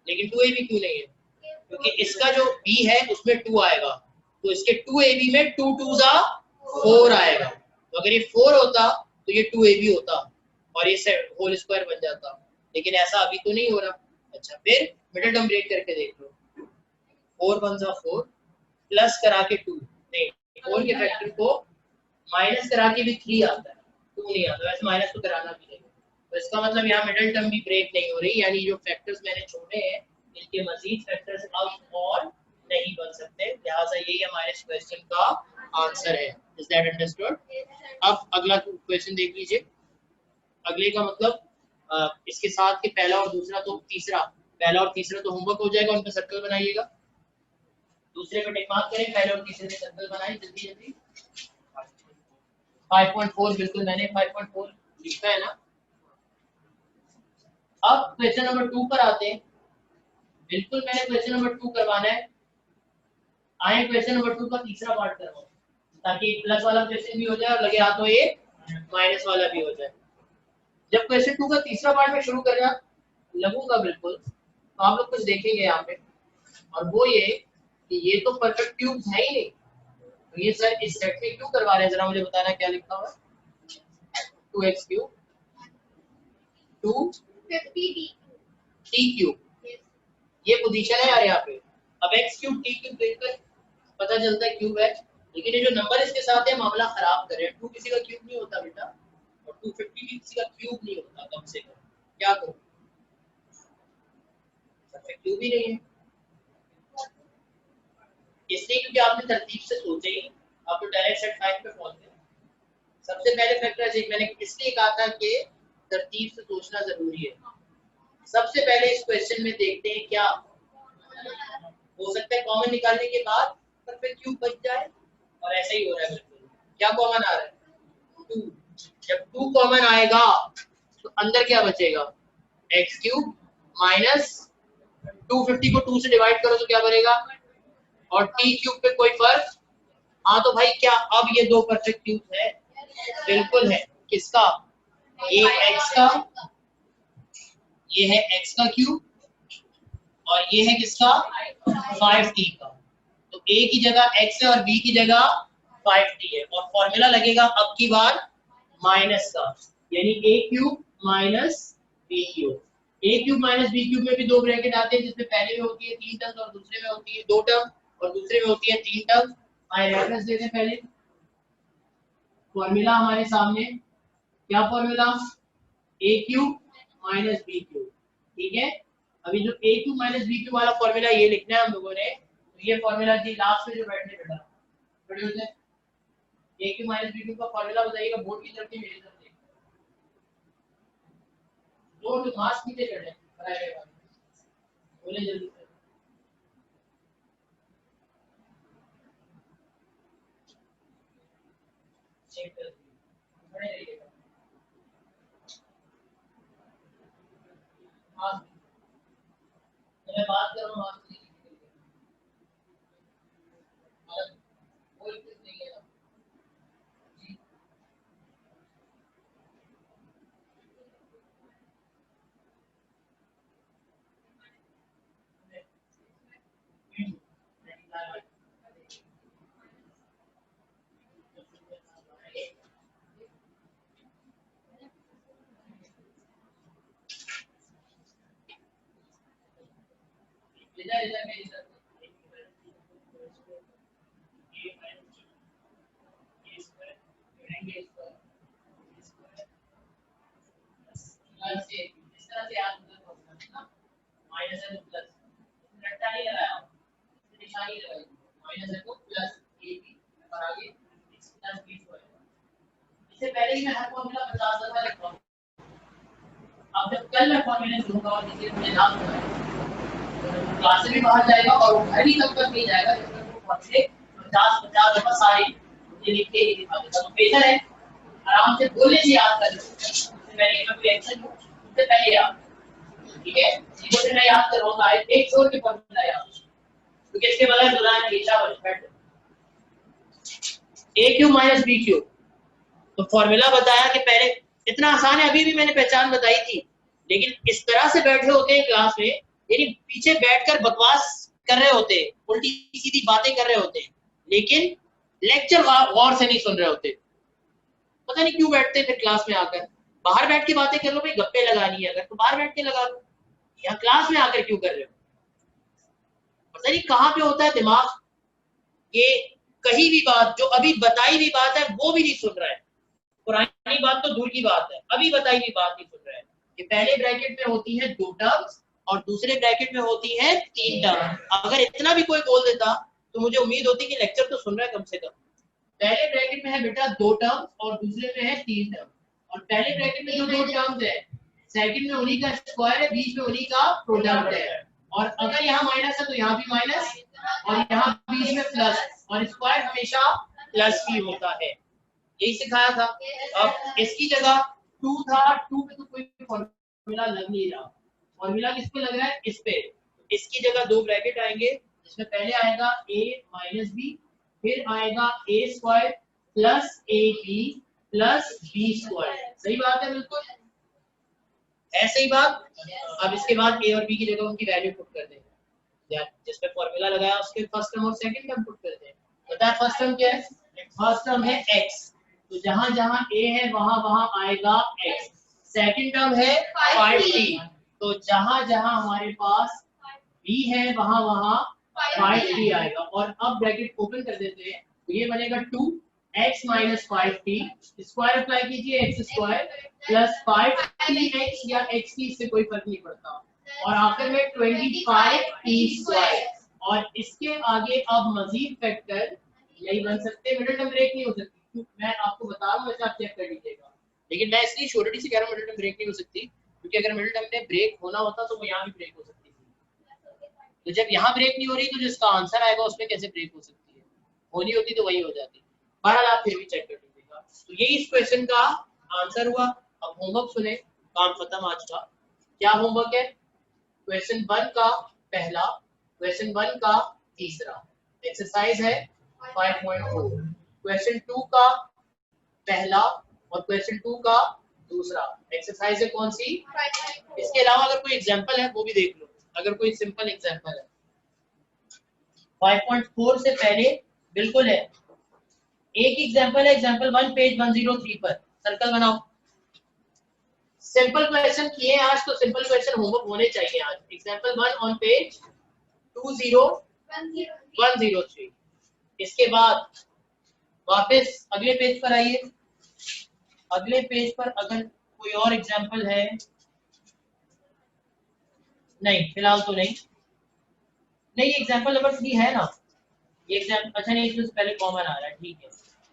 लेकिन 2a भी क्यों नहीं है? क्योंकि इसका जो b है उसमें 2 आएगा, तो इसके 2ab में 2 2 4 आएगा, तो अगर ये 4 होता तो ये 2ab होता और ये सेट होल स्क्वायर बन जाता, लेकिन ऐसा अभी तो नहीं हो रहा। अच्छा फिर मिडिल टर्म ब्रेक करके देख लो, 4 1 4 प्लस करा के 2 नहीं, 4 के फैक्टर को माइनस करा के भी 3 आता है, 2 नहीं आता, वैसे माइनस तो कराना भी नहीं, तो इसका मतलब यहाँ मिडिल टर्म भी ब्रेक नहीं हो रही, यानी जो फैक्टर्स मैंने छोड़े हैं इनके मजीद फैक्टर्स अब और नहीं बन सकते, लिहाजा यही हमारे इस क्वेश्चन का आंसर है। Is that understood? अब अगला क्वेश्चन देख लीजिए, अगले का मतलब इसके साथ के पहला और दूसरा तो तीसरा, पहला और तीसरा तो होमवर्क हो जाएगा, उन पर सर्कल बनाइएगा, दूसरे पे टिक मार्क करें, पहले और तीसरे पे सर्कल बनाएं जल्दी जल्दी। 5.4 बिल्कुल मैंने 5.4 लिखा है ना। अब क्वेश्चन नंबर 2 पर आते हैं, बिल्कुल मैंने क्वेश्चन नंबर 2 करवाना है, आए क्वेश्चन नंबर 2 का तीसरा पार्ट करवाओ ताकि प्लस वाला क्वेश्चन भी हो जाए और लगे हाथों ये माइनस वाला भी हो जाए। जब क्वेश्चन 2 का तीसरा पार्ट में शुरू करना लगूंगा बिल्कुल, तो आप लोग कुछ देखेंगे यहाँ पे, और वो ये कि ये तो परफेक्ट क्यूब है ही नहीं, तो ये सर इस सेट में क्यों करवा रहे हैं, जरा मुझे बताना क्या लिखा हुआ है। 2x क्यूब 250 t क्यूब, ये पोजीशन है यार यहाँ पे। अब x क्यूब t क्यूब देखकर पता चलता है क्यूब है, लेकिन ये जो नंबर इसके साथ है मामला खराब कर रहे हैं। 2 किसी का क्यूब नहीं होता बेटा, और 250 भी किसी का क्यूब नहीं होता, कम से कम क्या करूं, परफेक्ट क्यूब ही नहीं है, इसलिए क्योंकि आपने तरतीब से सोचे ही, आप तो डायरेक्ट सेट 5 पे पहुंच गए। सबसे पहले फैक्टर एक मैंने इसलिए कहा था कि तरतीब से सोचना जरूरी है। सबसे पहले इस क्वेश्चन में देखते हैं क्या हो सकता है कॉमन निकालने के बाद परफेक्ट क्यूब बच जाए, और ऐसा ही हो रहा है बिल्कुल। क्या कॉमन आ रहा है 2, जब 2 कॉमन आएगा तो अंदर क्या बचेगा x क्यूब माइनस 250 को 2 से डिवाइड करो तो क्या बनेगा, और t क्यूब पे कोई फर्क, हाँ तो भाई क्या अब ये 2 परफेक्ट क्यूब है? बिल्कुल है, किसका, ये x का, ये है x का क्यूब और ये है किसका 5t का। तो a की जगह x है और b की जगह 5t है और फॉर्मूला लगेगा अब की बार माइनस का, यानी a cube minus b cube. a cube minus b cube में भी दो ब्रैकेट आते हैं, जिसमें पहले में होती है 3 टर्म और दूसरे में होती है 2 टर्म और दूसरे में होती है 3 टर्म। आइए रेफरेंस देते हैं पहले। फॉर्मूला हमारे सामने क्या formula, a cube minus b cube. ठीक है, अभी जो a cube minus b cube वाला फॉर्मूला ये लिखना है हम लोगों ने। तो ये फॉर्मूला जी लास्ट में जो बैठने बेटा बड़े होते हैं, a cube minus b cube का फॉर्मूला बताइएगा बोर्ड की तरफ से मेरी तरफ से। दो तो मास नीचे चढ़े बनाएगा, बोले जल्दी से। चेक कर बड़े रहिएगा। मास मैं बात कर रहा हूं मास की, कोई कुछ नहीं है ना जी। इधर इधर मेरी तरफ इस तरह से याद होगा माइनस है तो प्लस रट्टा नहीं लगाया, निशानी लगाई माइनस है तो प्लस ए बी और आगे x प्लस बी स्क्वायर। इससे पहले ही मैं हर फॉर्मूला 50 दफा लिख रहा हूं। अब जब कल मैं फॉर्मूले दूंगा और किसी को याद होगा तो क्लास से भी बाहर जाएगा और वो घर ही तब तक नहीं जाएगा जब तक वो फॉर्मूले 50 दफा सारे ये लिख के दिखा देता। तो बेहतर है आराम से बोलने से याद कर लो, इससे पहले मैं कोई एक्शन लूं उससे पहले याद। ठीक है, इनको से मैं याद कर रहा हूं एक छोड़ के फॉर्मूला याद, क्योंकि इसके बगैर गुजारा हमेशा better. a cube minus b cube, तो फॉर्मूला बताया कि पहले इतना आसान है, अभी भी मैंने पहचान बताई थी, लेकिन इस तरह से बैठे होते हैं क्लास में, यानी पीछे बैठकर बकवास कर रहे होते हैं, उल्टी सीधी बातें कर रहे होते हैं, लेकिन लेक्चर गौर से नहीं सुन रहे होते। पता नहीं क्यों बैठते फिर क्लास में आकर। बाहर बैठ के बातें कर लो भाई, गप्पे लगानी है अगर तो बाहर बैठ के लगा लो, यहाँ क्लास में आकर क्यों कर रहे हो? पता नहीं कहाँ पे होता है दिमाग, ये कहीं भी बात जो अभी बताई हुई बात है वो भी नहीं सुन रहा है, पुरानी बात तो दूर की बात है, अभी बताई हुई बात नहीं सुन रहा है। कि पहले ब्रैकेट में होती है 2 टर्म्स और दूसरे ब्रैकेट में होती है 3 टर्म। अगर इतना भी कोई बोल देता तो मुझे उम्मीद होती कि लेक्चर तो सुन रहा है कम से कम। पहले ब्रैकेट में है बेटा 2 टर्म्स और दूसरे में है 3 टर्म, और पहले ब्रैकेट में जो 2 टर्म्स है सेकंड में उन्हीं का स्क्वायर है, बीच में उन्हीं का प्रोडक्ट है, और अगर यहाँ माइनस है तो यहाँ भी माइनस और यहाँ बीच में प्लस, और स्क्वायर हमेशा प्लस ही होता है, यही सिखाया था। अब इसकी जगह 2 था, 2 पे तो कोई फॉर्मूला लग नहीं रहा, फॉर्मूला किस पे लग रहा है, इस पे। इसकी जगह दो ब्रैकेट आएंगे, जिसमें पहले आएगा a माइनस बी, फिर आएगा a square plus A B plus B square. सही बात है, बिल्कुल ऐसे ही बात। अब इसके बाद a और b की जगह उनकी वैल्यू पुट कर देंगे, जिसपे फॉर्मूला लगाया उसके फर्स्ट टर्म और सेकंड टर्म पुट कर देंगे। बताया फर्स्ट टर्म क्या है, फर्स्ट टर्म है x, तो जहां जहां a है वहां वहां आएगा x। सेकंड टर्म है 5t, तो जहां जहां हमारे पास b है वहां वहां 5t आएगा। और अब ब्रैकेट ओपन कर देते हैं, तो ये बनेगा 2x minus 5t, square apply कीजिए x स्क्वायर प्लस 5tx या x की इससे कोई फर्क नहीं पड़ता, और आखिर में 25t स्क्वायर। और इसके आगे अब मजीद फैक्टर यही बन सकते हैं, मिडिल टर्म ब्रेक नहीं हो सकती, मैं आपको बता रहा हूँ, वैसे आप चेक कर लीजिएगा, लेकिन मैं इसलिए छोटी सी कह रहा हूँ मिडिल टर्म ब्रेक नहीं हो सकती, क्योंकि अगर मिडिल टर्म में ब्रेक होना होता तो वो यहाँ भी ब्रेक हो सकती थी। तो जब यहाँ ब्रेक नहीं हो रही तो जिसका आंसर आएगा उसमें कैसे ब्रेक हो सकती है, होनी होती तो वही हो जाती। बहरहाल आप फिर भी चेक कर लीजिएगा। तो यही इस क्वेश्चन का आंसर हुआ। अब होमवर्क सुने, काम खत्म आज का। क्या होमवर्क है, क्वेश्चन 1 का पहला, क्वेश्चन 1 का तीसरा, एक्सरसाइज है 5.4, क्वेश्चन 2 का पहला और क्वेश्चन 2 का दूसरा एक्सरसाइज है कौन सी? 5.4. इसके अलावा अगर कोई एग्जांपल है वो भी देख लो, अगर कोई सिंपल एग्जांपल है 5.4 से पहले बिल्कुल है। एक एग्जांपल है एग्जांपल 1 पेज 103 पर, सर्कल बनाओ। सिंपल क्वेश्चन किए आज तो सिंपल क्वेश्चन होमवर्क होने चाहिए आज। Example 1 on page 20103। इसके बाद वापस अगले पेज पर आइए। अगले पेज पर अगर कोई और एग्जांपल है, नहीं फिलहाल तो नहीं, नहीं एग्जांपल नंबर 3 है ना, ये एग्जांपल अच्छा नहीं, इसमें पहले कॉमन आ रहा है, ठीक है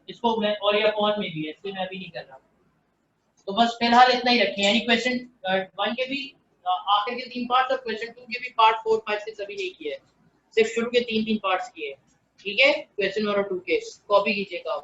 इसको मैं, और ये कॉमन में भी है इसलिए मैं भी नहीं कर रहा। तो बस फिलहाल इतना ही रखें, यानी क्वेश्चन 1 के भी आखिर के 3 पार्ट्स और क्वेश्चन 2 के भी पार्ट 4 5 6 सभी नहीं किए, सिर्फ शुरू के 3 पार्ट्स किए, ठीक है क्वेश्चन 1 और 2 के। कॉपी कीजिएगा।